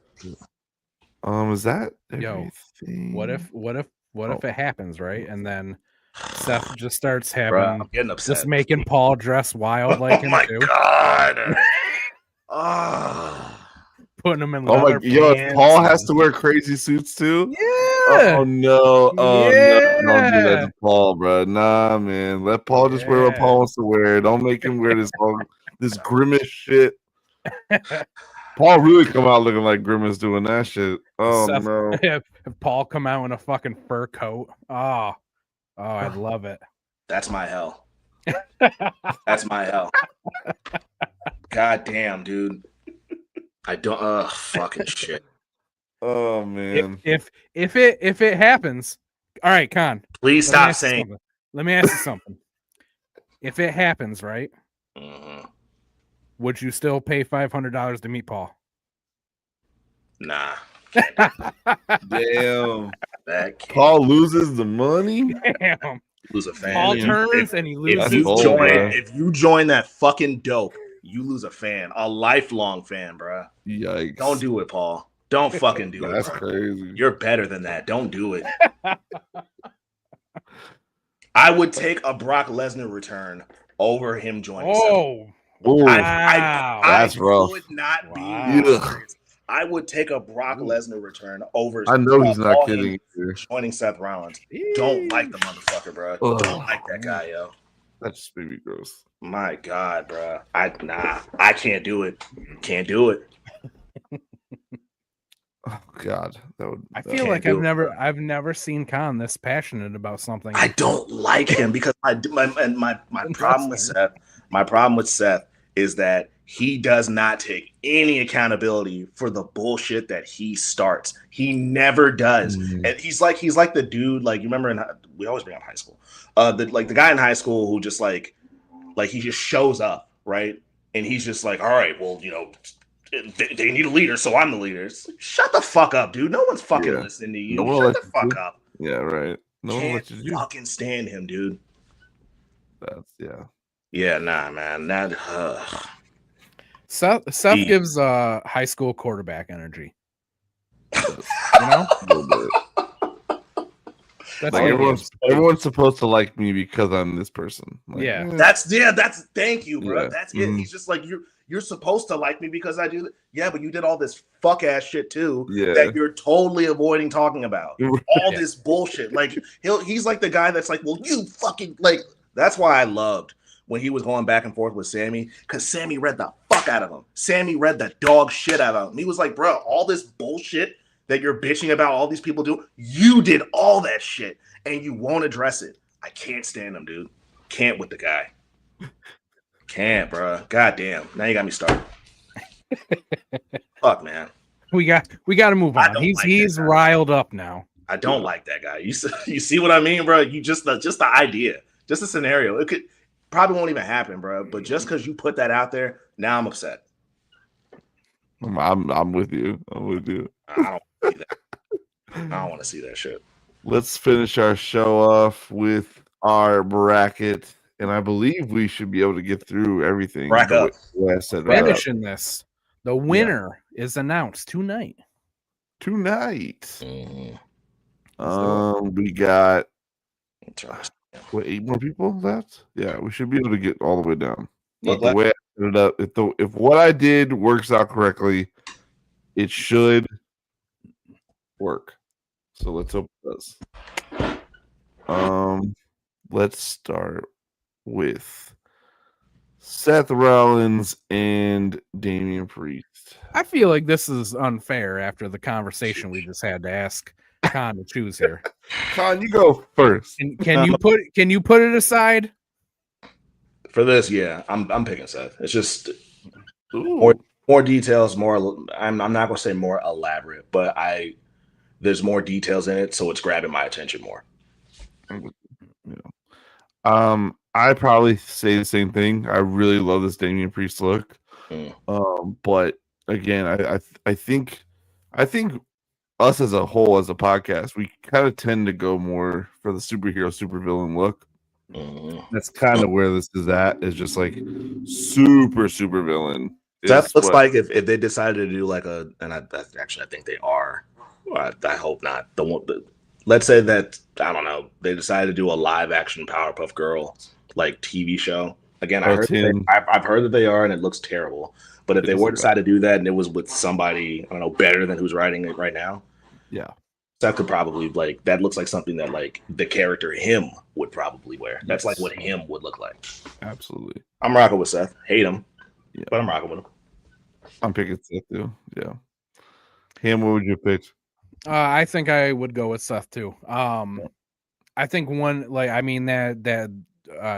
Is that everything? What if it happens, right? And then Seth just starts having, Bruh, I'm getting upset. Just making Paul dress wild like him too. Oh my god! Putting him in leather pants. Paul has to wear crazy suits too. Yeah. Oh no! Oh no! Don't do that to Paul, bro. Nah, man. Let Paul just wear what Paul wants to wear. Don't make him wear this Grimace shit. Paul really come out looking like Grimace doing that shit. Oh Seth, no! If Paul come out in a fucking fur coat. Oh, I'd love it. That's my hell. That's my hell. God damn, dude. I don't. Fucking shit. Oh man. If it happens, all right, Khan. Please stop saying. Let me ask you something. If it happens, right? Would you still pay $500 to meet Paul? Nah. Damn. Paul loses the money. Damn. Lose a fan. Paul turns and he loses. If you join that fucking dope, you lose a fan, a lifelong fan, bro. Yikes! Don't do it, Paul. Don't fucking do it. That's crazy. You're better than that. Don't do it. I would take a Brock Lesnar return over him joining. Wow. That's rough. Would not be. I would take a Brock Lesnar return over. I know he's not kidding. Joining Seth Rollins. Don't like the motherfucker, bro. Don't like that guy, yo. That just made me gross. My God, bro. I can't do it. Can't do it. Oh God, that would. I feel like I've never seen Khan this passionate about something. I don't like him because my problem with Seth is that he does not take any accountability for the bullshit that he starts. He never does, and he's like the dude. Like you remember, we always bring up high school. The guy in high school who just like he just shows up, right? And he's just like, all right, well, you know, they need a leader, so I'm the leader. Shut the fuck up, dude. No one's fucking listening to you. Shut the fuck up. Yeah, right. No one lets you fucking stand him, dude. That's Yeah, nah, man. That Seth gives high school quarterback energy. You know? A little bit. That's like everyone's supposed to like me because I'm this person. Like, that's thank you, bro. Yeah. That's it. He's just like you're supposed to like me because I do. Yeah, but you did all this fuck ass shit too that you're totally avoiding talking about. All this bullshit. Like he's like the guy that's like, well, you fucking like. That's why I loved when he was going back and forth with Sammy, because Sammy read the fuck out of him. Sammy read the dog shit out of him. He was like, bro, all this bullshit that you're bitching about all these people do, you did all that shit and you won't address it. I can't stand him, dude. Can't with the guy. Can't, bro. God damn. Now you got me started. Fuck, man. We got to move on. He's riled up now. I don't like that guy. You see what I mean, bro? You just the idea, just a scenario. It could probably won't even happen, bro. But just because you put that out there, now I'm upset. I'm with you. I'm with you. I don't want to see that shit. Let's finish our show off with our bracket, and I believe we should be able to get through everything. Finishing this. The winner is announced tonight. We got 8 more people left. Yeah, we should be able to get all the way down. But the way I set it up, if what I did works out correctly, it should work. So let's hope it does. Let's start with Seth Rollins and Damian Priest. I feel like this is unfair after the conversation we just had to ask Khan to choose here. Khan, you go first. Can you put it aside? For this, yeah, I'm picking Seth. It's just more details, more. I'm not gonna say more elaborate, but there's more details in it, so it's grabbing my attention more. I probably say the same thing. I really love this Damian Priest look. But again, I think us as a whole, as a podcast, we kind of tend to go more for the superhero, supervillain look. That's kind of where this is at. Is just like super villain. That looks like if they decided to do like I think they are. I hope not. Let's say that, I don't know, they decided to do a live action Powerpuff Girl like TV show. Again, I've heard that they are, and it looks terrible. But if they were to decide to do that and it was with somebody, I don't know, better than who's writing it right now, yeah, that could probably, like, that looks like something that like the character him would probably wear. That's like what him would look like. Absolutely. I'm rocking with Seth. Hate him, but I'm rocking with him. I'm picking Seth too. Yeah. Ham, what would you pick? I think I would go with Seth too. I think that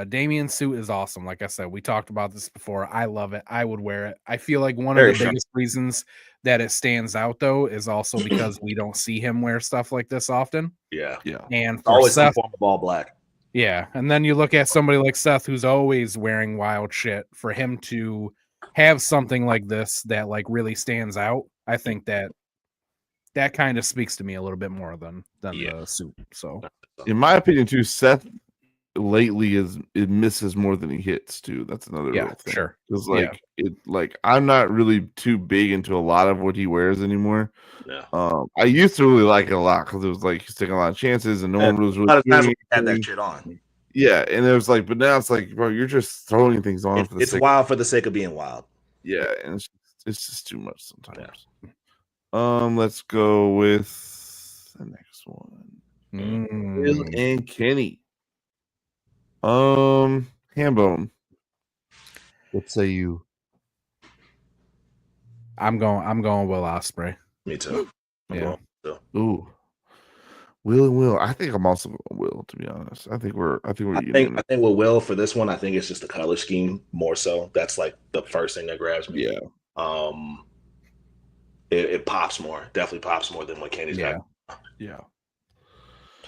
Damian suit is awesome. Like I said, we talked about this before. I love it. I would wear it. I feel like one of the biggest reasons that it stands out though is also because we don't see him wear stuff like this often. Yeah. And for always Seth, some form of all black. Yeah, and then you look at somebody like Seth, who's always wearing wild shit. For him to have something like this that like really stands out, I think that kind of speaks to me a little bit more than the suit. So, in my opinion, too, Seth lately it misses more than he hits too. That's another real thing. Sure. Because I'm not really too big into a lot of what he wears anymore. Yeah. I used to really like it a lot because it was like he's taking a lot of chances and no one was really had that shit on. Yeah, and it was like, but now it's like, bro, you're just throwing things on. It's wild for the sake of being wild. Yeah, and it's just too much sometimes. Yeah. Let's go with the next one. Will and Kenny. Hambone. What say you? I'm going Will Ospreay. Me too. Ooh. Will. I think I'm also going Will, to be honest. I think we're I think with Will for this one, I think it's just the color scheme more so. That's like the first thing that grabs me. Yeah. It pops more. Definitely pops more than what Kenny's got. Yeah.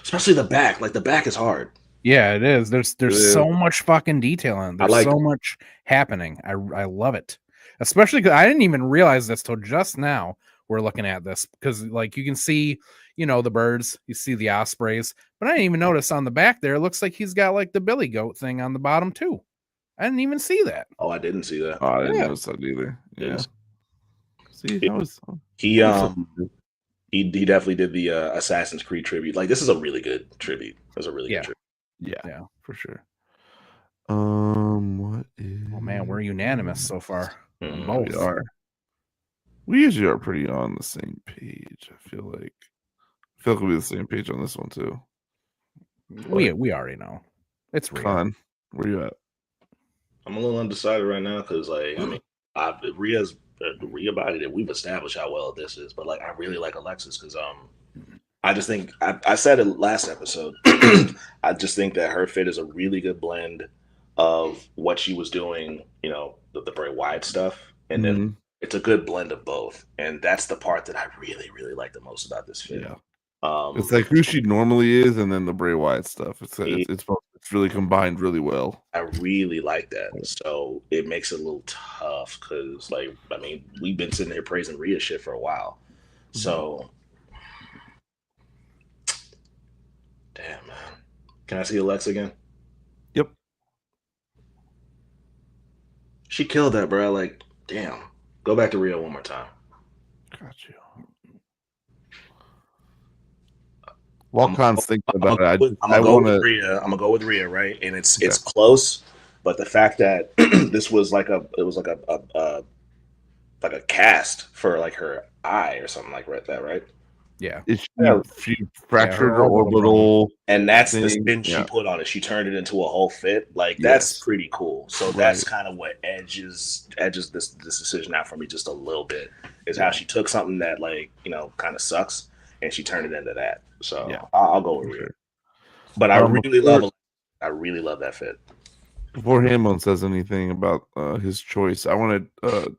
Especially the back. Like the back is hard. Yeah, it is. There's so much fucking detail in it. There's so much happening. I love it. Especially because I didn't even realize this till just now. We're looking at this because like you can see, the birds, you see the ospreys, but I didn't even notice on the back there. It looks like he's got like the billy goat thing on the bottom too. I didn't even see that. Oh, I didn't see that. Oh, I didn't notice that either. Yeah. See, that was he definitely did the Assassin's Creed tribute. Like this is a really good tribute. It was a really good tribute. Yeah, for sure. What is? Oh man, we're unanimous so far. Both are. We usually are pretty on the same page. I feel like we'll be the same page on this one too. We already know. It's Rhea. Con, where you at? I'm a little undecided right now because Rhea's body that we've established how well this is, but like I really like Alexis because I just think I said it last episode. I just think that her fit is a really good blend of what she was doing, the Bray Wyatt stuff, and then it's a good blend of both, and that's the part that I really, really like the most about this fit. Yeah, it's like who she normally is, and then the Bray Wyatt stuff. It's really combined really well. I really like that. So it makes it a little tough because, we've been sitting here praising Rhea shit for a while. So, damn man, can I see Alexa again? Yep. She killed that, bro. Like, damn. Go back to Rhea one more time. Got you. While Khan's thinking about it, I'm gonna go with Rhea, right? And it's close, but the fact that this was like a cast for like her eye or something like that, right? Yeah. She fractured her orbital, and that's the spin she put on it. She turned it into a whole fit. Like that's pretty cool. So that's kind of what edges this decision out for me just a little bit. Is how she took something that like kind of sucks and she turned it into that. So I'll go with Rhea. But I really love that fit. Before Hambone says anything about his choice, I want to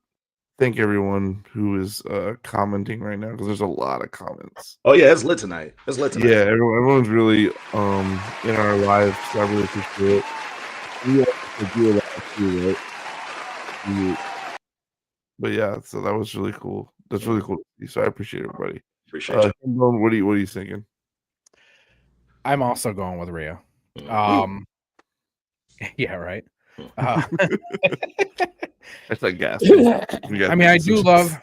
thank everyone who is commenting right now because there's a lot of comments. Oh yeah, it's lit tonight. Yeah, everyone's really in our lives. So I really appreciate it. We also do that too, right? But yeah, so that was really cool. That's really cool to see. So I appreciate everybody. Appreciate you. What are you thinking? I'm also going with Rhea. Yeah, right. That's like gas. I mean, I do love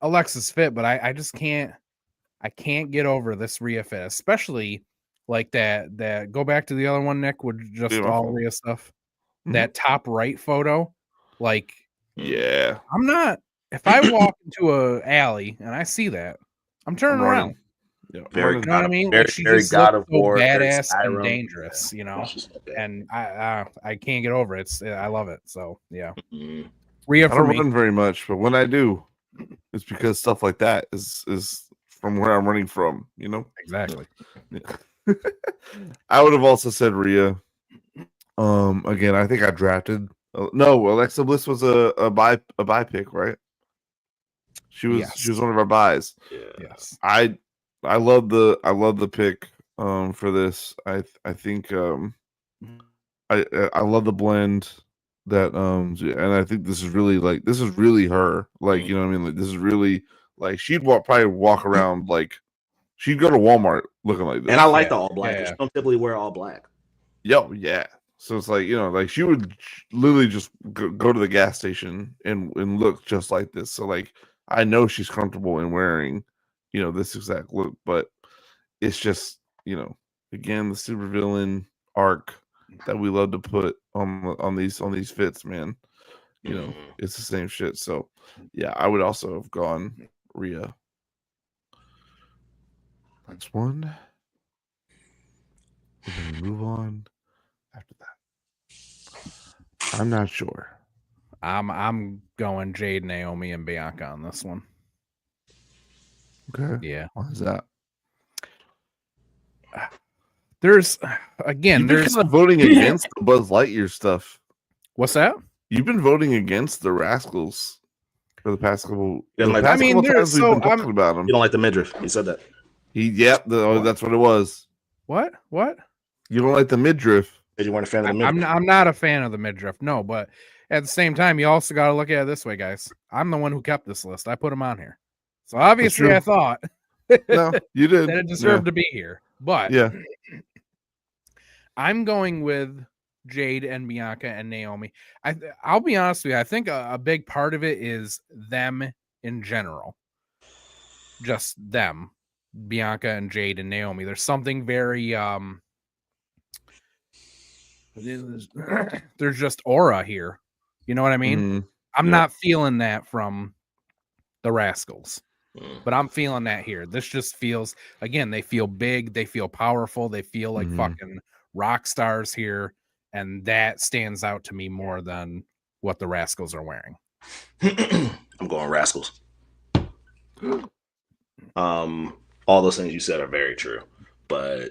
Alexa's fit, but I just can't get over this Rhea fit, especially like that go back to the other one, Nick, with just all Rhea stuff. Mm-hmm. That top right photo, like I'm not if I walk into a alley and I see that, I'm turning around. Yeah, very, you know what I mean? Very, like she very just God looks of War, so badass and dangerous, And I can't get over it. I love it. So yeah, Rhea for me. I don't run very much, but when I do, it's because stuff like that is from where I'm running from. Exactly. Yeah. I would have also said Rhea. Again, I think I drafted. No, Alexa Bliss was a buy pick, right? She was one of our buys. Yes. I love the pick for this. I think I love the blend that and I think this is really her. Like, you know what I mean? Like this is really like she'd probably walk around like she'd go to Walmart looking like this. And I like the all black. She don't typically wear all black. Yeah. So it's like, like she would literally just go to the gas station and look just like this. So like I know she's comfortable in wearing, this exact look, but it's just, again, the supervillain arc that we love to put on these fits, man. It's the same shit. So yeah, I would also have gone Rhea. Next one. We're gonna move on after that. I'm not sure. I'm going Jade, Naomi, and Bianca on this one. Okay. Yeah. Why is that? There's kind of voting against the Buzz Lightyear stuff. What's that? You've been voting against the Rascals for the past couple. times we've been talking about them. You don't like the midriff? You said that. That's what it was. What? You don't like the midriff? You weren't a fan of the midriff. I'm not a fan of the midriff. No, but at the same time, you also got to look at it this way, guys. I'm the one who kept this list. I put them on here, so obviously I thought. No, you did. That it deserved to be here, but yeah, I'm going with Jade and Bianca and Naomi. I'll be honest with you. I think a big part of it is them in general, just them, Bianca and Jade and Naomi. There's something very there's just aura here. You know what I mean? Mm-hmm. I'm not feeling that from the Rascals. But I'm feeling that here. This just feels, again, they feel big, they feel powerful, they feel like fucking rock stars here, and that stands out to me more than what the Rascals are wearing. I'm going Rascals. All those things you said are very true, but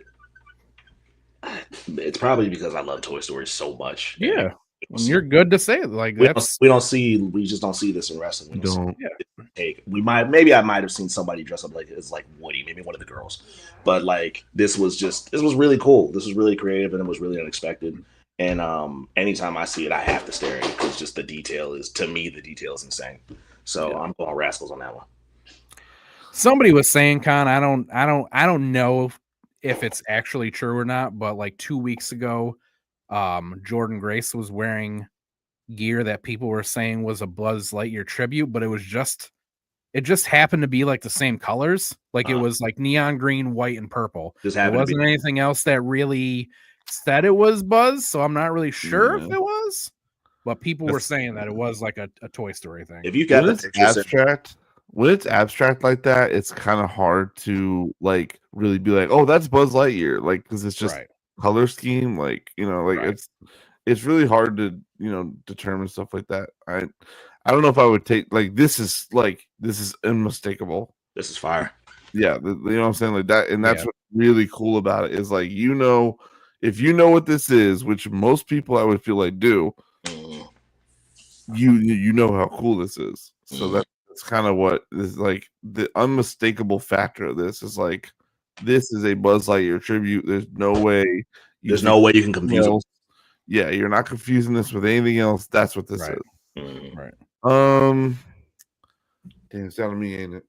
it's probably because I love Toy Story so much. Yeah. And you're good to say it. Like we just don't see this in wrestling. Maybe I might have seen somebody dress up like Woody, maybe one of the girls, but like this was really cool. This was really creative and it was really unexpected. And anytime I see it, I have to stare at it because just the detail is insane. So I'm going Rascals on that one. Somebody was saying, Con, I don't know if it's actually true or not, but like 2 weeks ago, Jordan Grace was wearing gear that people were saying was a Buzz Lightyear tribute, but it just happened to be like the same colors. Like it was like neon green, white, and purple. There wasn't anything else that really said it was Buzz, so I'm not really sure if it was. But people were saying that it was like a Toy Story thing. If you got this abstract, when it's abstract like that, it's kind of hard to like really be like, oh, that's Buzz Lightyear, like because it's just color scheme, like like it's really hard to determine stuff like that. I don't know if I would take like this is unmistakable. This is fire. Yeah, you know what I'm saying, like that, and that's what's really cool about it is like if you know what this is, which most people I would feel like do, you know how cool this is. So that's kind of what is like the unmistakable factor of this is like this is a Buzz Lightyear tribute. There's no way you can confuse it. Yeah, you're not confusing this with anything else. That's what this is. Right. Damn, it's down to me, ain't it?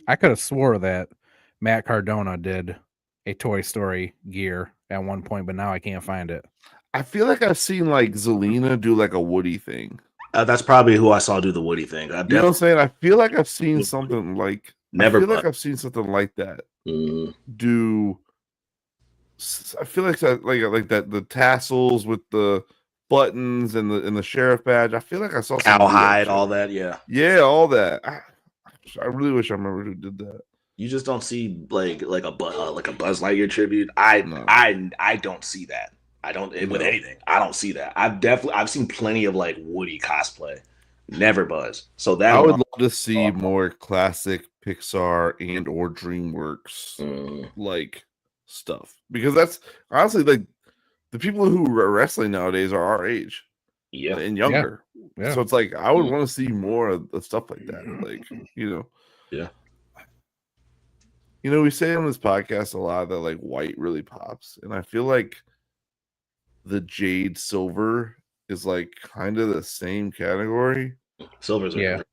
I could have swore that Matt Cardona did a Toy Story gear at one point, but now I can't find it. I feel like I've seen like Zelina do like a Woody thing. That's probably who I saw do the Woody thing. You know what I'm saying? I feel like I've seen something like like I've seen something like that. Do I feel like that the tassels with the buttons and the sheriff badge? I feel like I saw cowhide, all that. Yeah, all that. I really wish I remember who did that. You just don't see like a Buzz Lightyear tribute. I don't see that. I don't with anything. I don't see that. I've seen plenty of like Woody cosplay, never Buzz. So that I would love to see more classic Pixar and or DreamWorks like stuff, because that's honestly like the people who are wrestling nowadays are our age, and younger. Yeah. So it's like I would want to see more of stuff like that, like we say on this podcast a lot that like white really pops, and I feel like the jade silver is like kind of the same category. Silver is her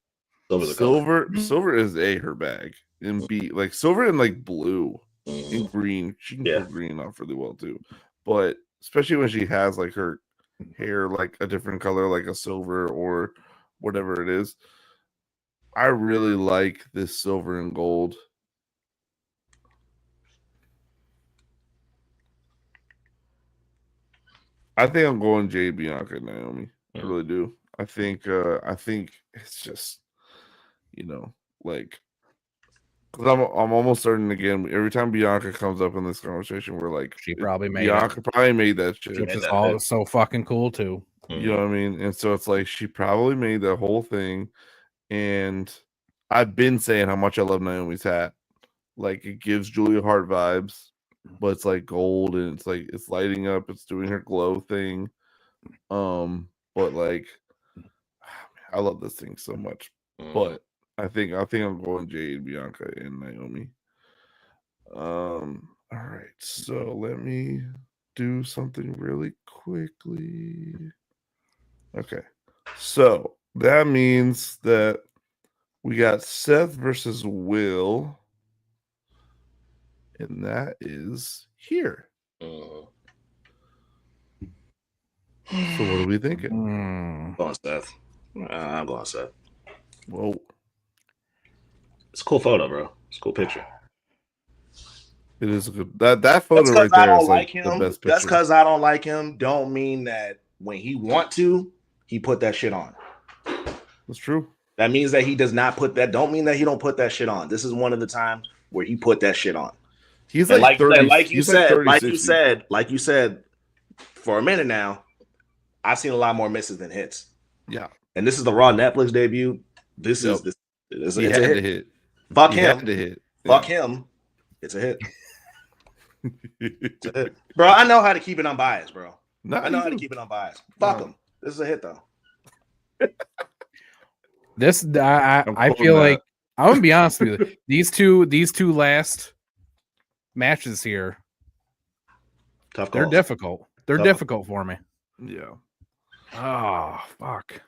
bag, and B like silver and like blue and green. She can pull green off really well too, but especially when she has like her hair like a different color, like a silver or whatever it is. I really like this silver and gold. I think I'm going Jade, Bianca, and Naomi. I really do. I think it's just like because I'm almost certain again every time Bianca comes up in this conversation we're like she probably made Bianca probably made that shit, which is all so fucking cool too. You know what I mean? And so it's like she probably made that whole thing. And I've been saying how much I love Naomi's hat. Like it gives Julia Hart vibes, but it's like gold and it's like it's lighting up, it's doing her glow thing. But like I love this thing so much. But I think I'm going Jade, Bianca, and Naomi. All right, so let me do something really quickly. Okay, so that means that we got Seth versus Will, and that is here. So what are we thinking? I'm going Seth. I'm going Seth. Whoa. It's a cool photo, bro. It's a cool picture. It is a good that photo right there is like the best picture. That's because I don't like him. Don't mean that when he want to, he put that shit on. That's true. That means that he does not put that. Don't mean that he don't put that shit on. This is one of the times where he put that shit on. He's like 30, like you said, for a minute now, I've seen a lot more misses than hits. Yeah. And this is the Raw Netflix debut. This is it's a hit. Fuck him. Fuck him. It's a hit. It's a hit. Bro, I know how to keep it unbiased, bro. I know how to keep it unbiased. Fuck him. This is a hit though. This I feel like I'm gonna be honest with you. These two last matches here, tough. They're difficult. They're difficult for me. Yeah. Oh fuck.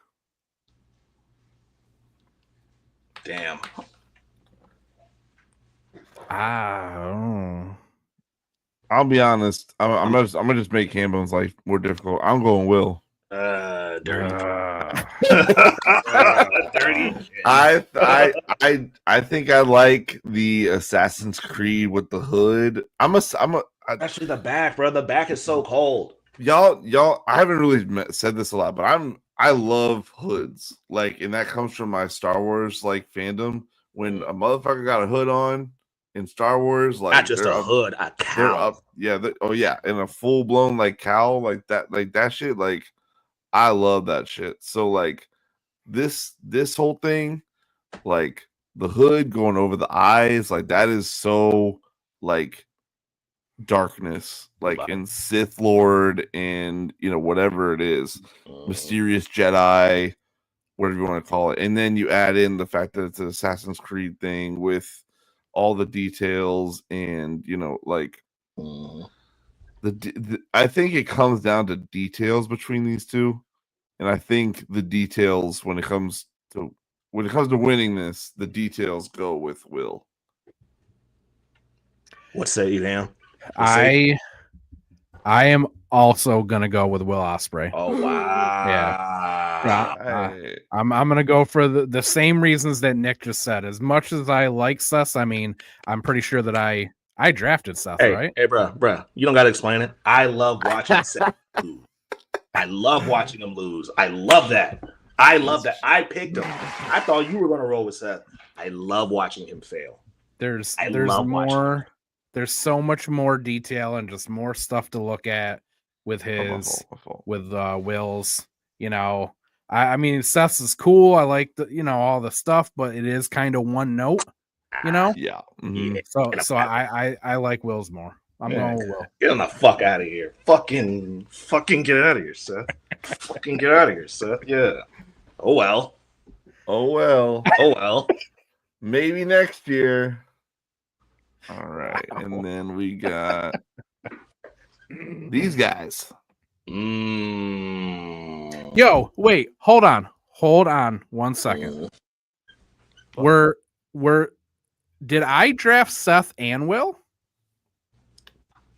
Damn. I'll be honest. I'm gonna just make Hambone's life more difficult. I'm going Will. Dirty. Dirty. I think I like the Assassin's Creed with the hood. Actually the back, bro. The back is so cold. y'all. I haven't really said this a lot, but I love hoods. Like, and that comes from my Star Wars like fandom. When a motherfucker got a hood on in Star Wars, like not just a hood, a cowl. They're up, yeah. And a full blown like cowl, like that shit. Like, I love that shit. So like this whole thing, like the hood going over the eyes, like that is so like darkness, like in Sith Lord and whatever it is, mysterious Jedi, whatever you want to call it. And then you add in the fact that it's an Assassin's Creed thing with all the details and like I think it comes down to details between these two. And I think the details when it comes to winning this, the details go with Will. What say you, Ham? I am also gonna go with Will Ospreay. Oh wow! Yeah, I'm gonna go for the same reasons that Nick just said. As much as I like Seth, I mean, I'm pretty sure that I drafted Seth, right? Hey, bro, you don't gotta explain it. I love watching Seth lose. I love watching him lose. I love that. I picked him. I thought you were gonna roll with Seth. I love watching him fail. There's more. There's so much more detail and just more stuff to look at with Will's. I mean, Seth's is cool. I like all the stuff, but it is kind of one note. Yeah. Mm-hmm. So I like Will's more. I'm going with Will. Get him the fuck out of here. Fucking get out of here, Seth. Fucking get out of here, Seth. Yeah. Oh well. Maybe next year. All right, and then we got these guys. Yo, wait, hold on 1 second. Did I draft Seth and Will?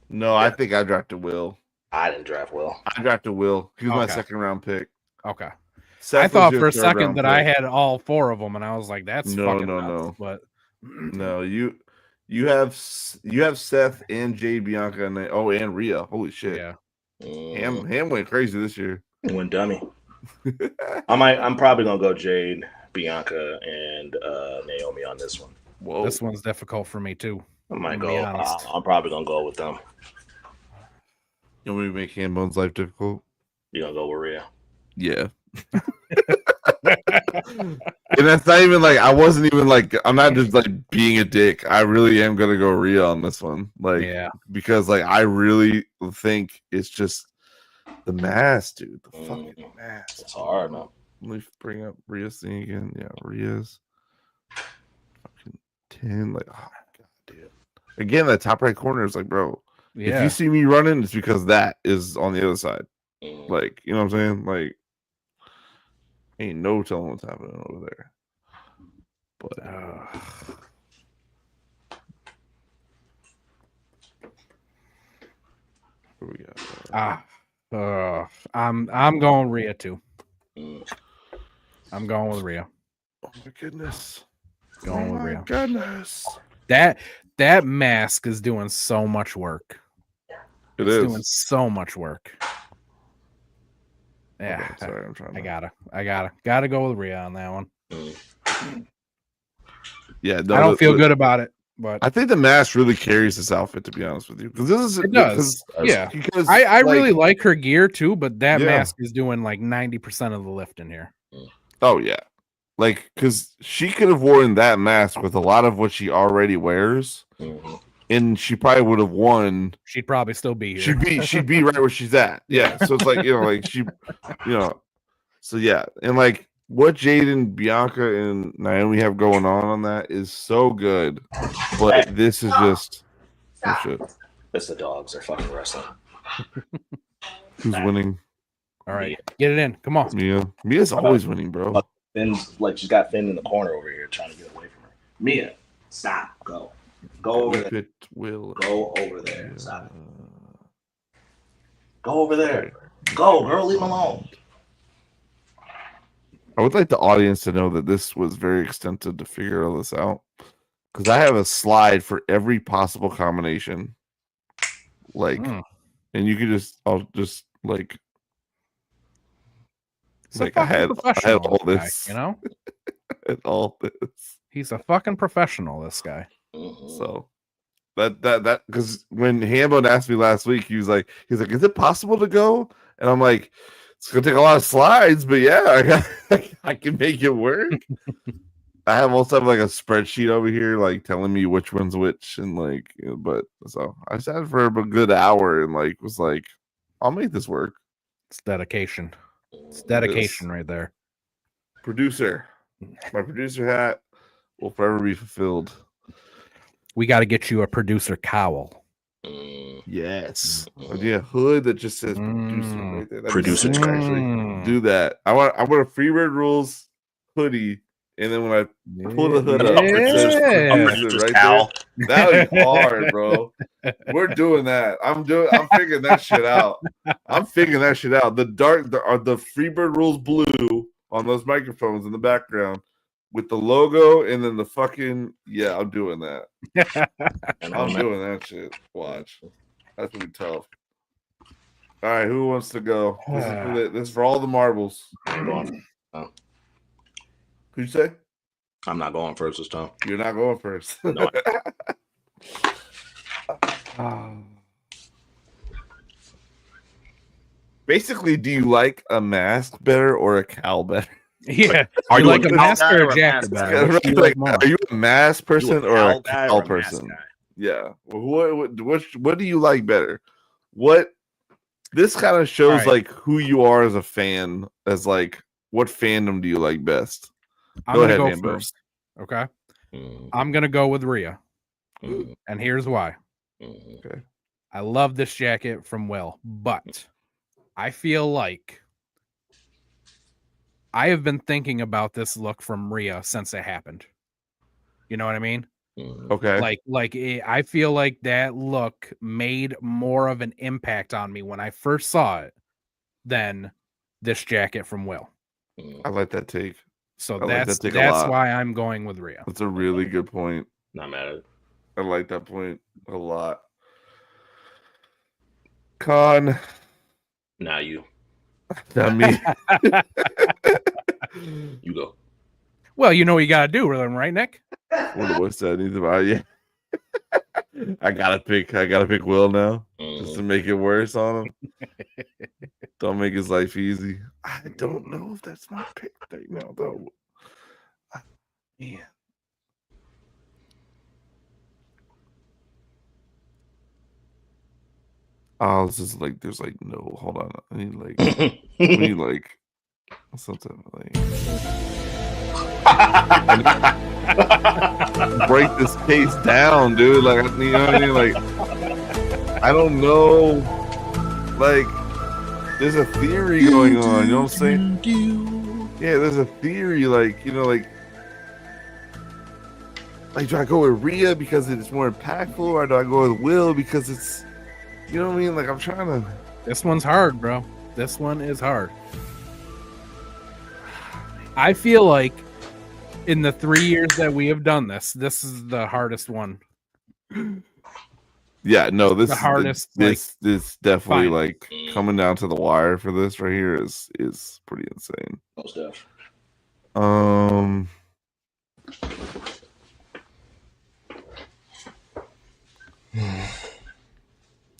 No, I think I drafted Will. I didn't draft Will. I drafted Will. He was my second round pick. Okay. Seth I thought for a second that I had all four of them, and I was like, "That's fucking nuts." But no, you have Seth and Jade, Bianca, and Rhea. Holy shit! Yeah, Ham went crazy this year. He went dummy. I'm probably gonna go Jade, Bianca, and Naomi on this one. Whoa, this one's difficult for me too. I might go. I'm probably gonna go with them. You want me to make Hambone's life difficult? You gonna go with Rhea? Yeah. And that's not even like I wasn't even like I'm not just like being a dick. I really am gonna go Rhea on this one. Like because like I really think it's just the mask, dude. The fucking mask. It's hard, man. Let me bring up Rhea's thing again. Yeah, Rhea's fucking 10. Like, oh my god, dude. Again, that top right corner is like, bro. Yeah. If you see me running, it's because that is on the other side. Like, you know what I'm saying? Like, ain't no telling what's happening over there. But where we go? I'm going Rhea too. I'm going with Rhea. Oh my goodness. Going with Rhea. Goodness. That mask is doing so much work. It's doing so much work. Yeah, okay, sorry, I'm trying. I gotta go with Rhea on that one. Yeah, I don't feel good about it, but I think the mask really carries this outfit. To be honest with you, because this is it does. Because I really like her gear too, but that mask is doing like 90% of the lift in here. Oh yeah, like because she could have worn that mask with a lot of what she already wears. And she probably would have won. She'd probably still be here. She'd be right where she's at. Yeah. So it's like, like she, so yeah. And like what Jaden, Bianca, and Naomi have going on that is so good. But this is just shit. It's the dogs. They're fucking wrestling. Who's winning? All right. Get it in. Come on. Mia's always winning, bro. Finn's like she's got Finn in the corner over here trying to get away from her. Mia, stop. Go over there. Go over there. Stop. Go over there. Go, girl. Leave him alone. I would like the audience to know that this was very extensive to figure all this out. Because I have a slide for every possible combination. Like, and you could I'll just Like I had all this, guy, you know. And all this. He's a fucking professional. This guy. So that because when Hambone asked me last week, he's like, is it possible to go? And I'm like, it's gonna take a lot of slides, but yeah, I can make it work. I also have like a spreadsheet over here, like telling me which one's which, and like, but so I sat for a good hour and like was like, I'll make this work. It's dedication. It's dedication right there. Producer, my producer hat will forever be fulfilled. We got to get you a producer cowl. Yes, yeah, hood that just says producer right there. Producer actually do that. I want a Freebird Rules hoodie. And then when I pull the hood up, it says producer right there. That'll be hard, bro. We're doing that. I'm figuring that shit out. The Freebird Rules blue on those microphones in the background with the logo and then the fucking I'm doing that. I'm doing that shit. Watch. That's gonna be tough. All right, who wants to go? This is for all the marbles. I'm going. Who'd you say? I'm not going first this time. You're not going first. No. Basically, do you like a mask better or a cowl better? Yeah. Are you like a mask or a jacket better? Are you a mask person or a cowl person? Yeah. What do you like better? This kind of shows like who you are as a fan, as like what fandom do you like best? I'm going to go first. Okay. I'm going to go with Rhea. And here's why. Okay. I love this jacket from Will, but I feel like I have been thinking about this look from Rhea since it happened. You know what I mean? Okay. I feel like that look made more of an impact on me when I first saw it than this jacket from Will. I like that take. So that's why I'm going with Rhea. That's a really good point. Not mad at it. I like that point a lot. Con. Now you. Not me. You go. Well, you know what you got to do with them, right, Nick? What's that? I gotta pick Will now, just to make it worse on him. Don't make his life easy. I don't know if that's my pick right now, though. Man. Oh, this is like there's like no. Hold on, I need like something like. Break this case down, dude. Like, you know what I mean? Like, I don't know. Like, there's a theory going on. You know what I'm saying? Yeah, there's a theory. Like, you know, like do I go with Rhea because it's more impactful, or do I go with Will because it's, you know what I mean? Like, I'm trying to. This one's hard, bro. This one is hard. I feel like in the 3 years that we have done this is the hardest one. Yeah, no, this the hardest. This definitely like coming down to the wire for this right here is pretty insane. Most stuff.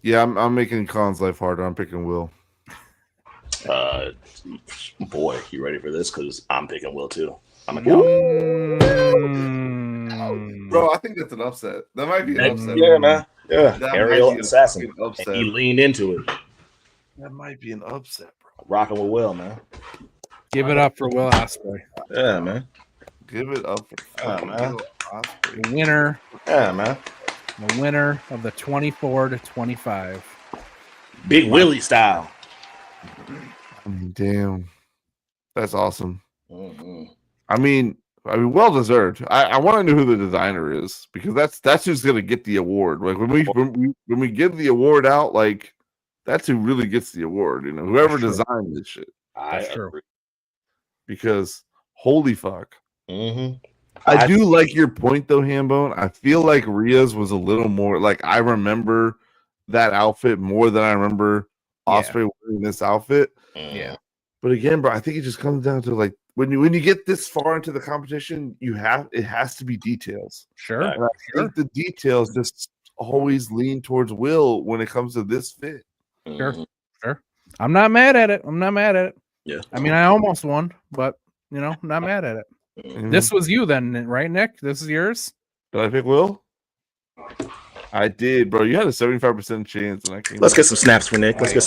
Yeah, I'm making Con's life harder. I'm picking Will. Boy, you ready for this? Because I'm picking Will too. I'm a bro. I think that's an upset. That might be an upset. Yeah, man. Yeah, that aerial assassin. Upset. He leaned into it. That might be an upset, bro. Rocking with Will, man. Give it up for Will Ospreay. Yeah, man. Give it up for man. The winner. Yeah, man. The winner of the 24-25. Big Willie style. Damn, that's awesome. Mm-hmm. I mean, well deserved. I want to know who the designer is, because that's who's gonna get the award. Like when we give the award out, like that's who really gets the award. You know, whoever designed this shit. That's true. Because holy fuck. Mm-hmm. I do like your point though, Hambone. I feel like Rhea's was a little more like, I remember that outfit more than I remember Ospreay wearing this outfit. Yeah. But again, bro, I think it just comes down to like when you get this far into the competition, it has to be details. Sure. And I think the details just always lean towards Will when it comes to this fit. Sure. I'm not mad at it. Yeah. I mean, I almost won, but I'm not mad at it. This was you then, right, Nick? This is yours? Did I pick Will? I did, bro. You had a 75% chance, and I came. Let's get some snaps for Nick. Nice.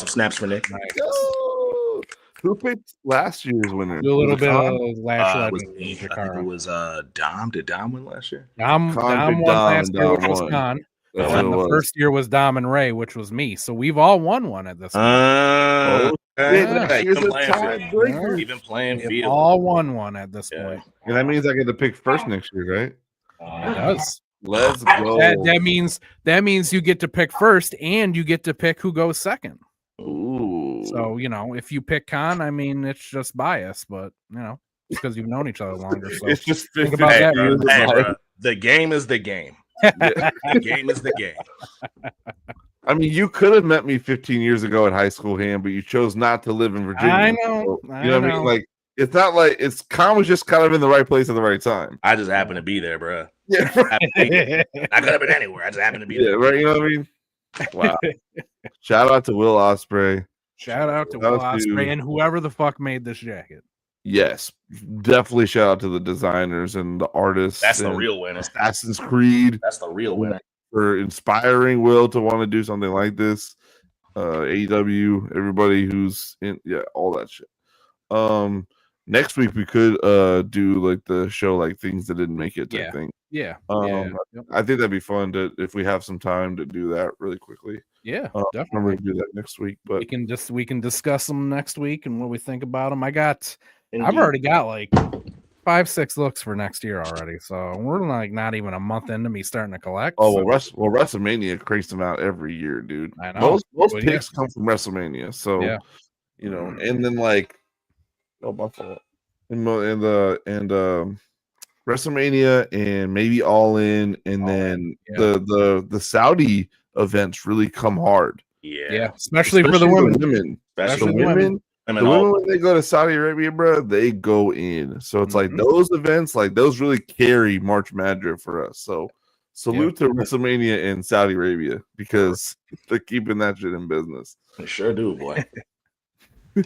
Who picked last year's winner? Do a little bit of Lash I Legend. think it was Dom. Did Dom win last year? Dom won last year, which was Khan. And the first year was Dom and Ray, which was me. So we've all won one at this point. Here's a tiebreaker. Even playing field. All won one at this point. And that means I get to pick first next year, right? It does. Let's go. That means you get to pick first, and you get to pick who goes second. Ooh. So if you pick Khan, I mean it's just bias, but because you've known each other longer. So it's just think about that. Bro. The game is the game. The game is the game. I mean, you could have met me 15 years ago at high school, but you chose not to live in Virginia. I know. So, what I mean? Like, it's not like Khan was just kind of in the right place at the right time. I just happened to be there, bro. Yeah, I could have been anywhere. I just happened to be there. Right? You know what I mean? Wow. Shout out to Will Ospreay. Shout out to Will Ospreay and whoever the fuck made this jacket. Yes, definitely shout out to the designers and the artists. That's the real winner. Assassin's Creed. That's the real winner. For inspiring Will to want to do something like this. AEW, everybody who's in, all that shit. Next week we could do like the show like things that didn't make it type thing. Yeah. I think that'd be fun to if we have some time to do that really quickly. Yeah, definitely. I'm gonna do that next week, but we can discuss them next week and what we think about them. I've already got like 5-6 looks for next year already, so we're like not even a month into me starting to collect. Well, WrestleMania cranks them out every year, dude. I know most picks come from WrestleMania, so and then like, my fault. And WrestleMania and maybe All In, and then the Saudi events really come hard. Yeah, especially for the women. Especially the women. The women, when they go to Saudi Arabia, bro, they go in. So it's like those events, like those really carry March MadDrip for us. So salute to WrestleMania in Saudi Arabia because they're keeping that shit in business. They sure do, boy. This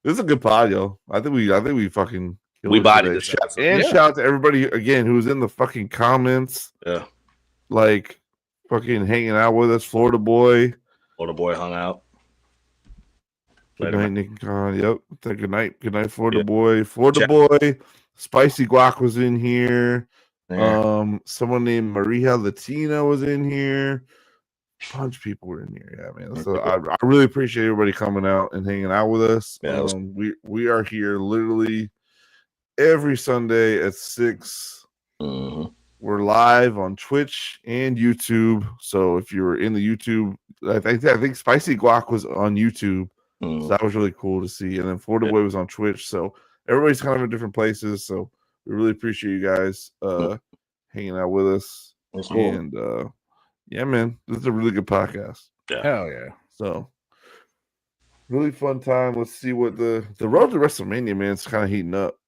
is a good pod, yo. I think we fucking bodied this shout out to everybody again who's in the fucking comments. Yeah, like fucking hanging out with us. Florida boy hung out. Good night, Nick and Con. Yep. Good night, Florida boy. Boy. Spicy Guac was in here. Yeah. Someone named Maria Latina was in here. A bunch of people were in here. Yeah, man. So I really appreciate everybody coming out and hanging out with us. Yeah, we are here literally every Sunday at 6. We're live on Twitch and YouTube. So if you're in the YouTube, I think Spicy Guac was on YouTube. So that was really cool to see. And then Florida Boy was on Twitch. So everybody's kind of in different places. So we really appreciate you guys hanging out with us. That's cool. And yeah, man, this is a really good podcast. Yeah. Hell yeah. So really fun time. Let's see what the road to WrestleMania, man, it's kind of heating up.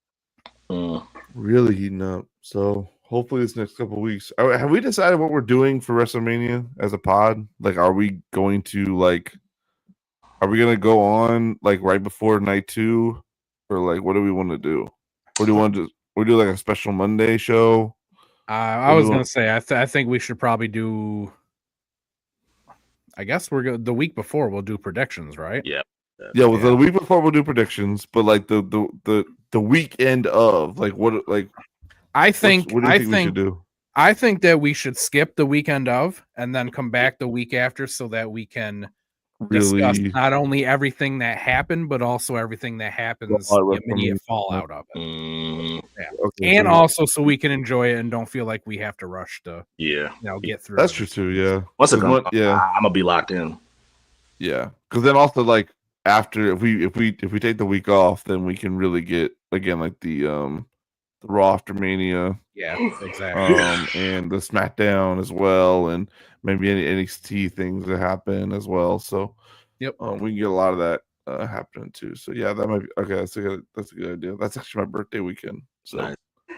Really heating up. So hopefully this next couple of weeks. Have we decided what we're doing for WrestleMania as a pod? Like, are we going to go on like right before night 2, or like what do we want to do? Or do we want to do like a special Monday show? I was gonna say I think we should probably do. I guess the week before we'll do predictions, right? Yeah. Well, the week before we'll do predictions, but like the weekend of like what like. I think we should do? I think that we should skip the weekend of and then come back the week after so that we can discuss not only everything that happened, but also everything that happens, the immediate fallout of it. Okay, and also so we can enjoy it and don't feel like we have to rush to get through. That's true too. Yeah. I'm gonna be locked in. Yeah, because then also like after if we take the week off, then we can really get again like the Raw after Mania. Yeah, exactly. And the SmackDown as well, and maybe any NXT things that happen as well. So Yep. We can get a lot of that happening too. So yeah, that might be okay. That's a good idea. That's actually my birthday weekend. So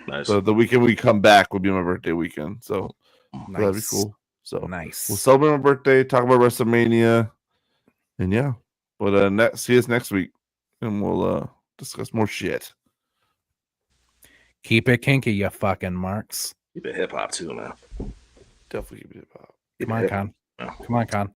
nice. So the weekend we come back will be my birthday weekend. So that'd be cool. So nice. We'll celebrate my birthday, talk about WrestleMania, and yeah. But see us next week, and we'll discuss more shit. Keep it kinky, you fucking marks. Keep it hip hop too, man. Definitely keep it hip hop. Come on, Con. Come on, Con.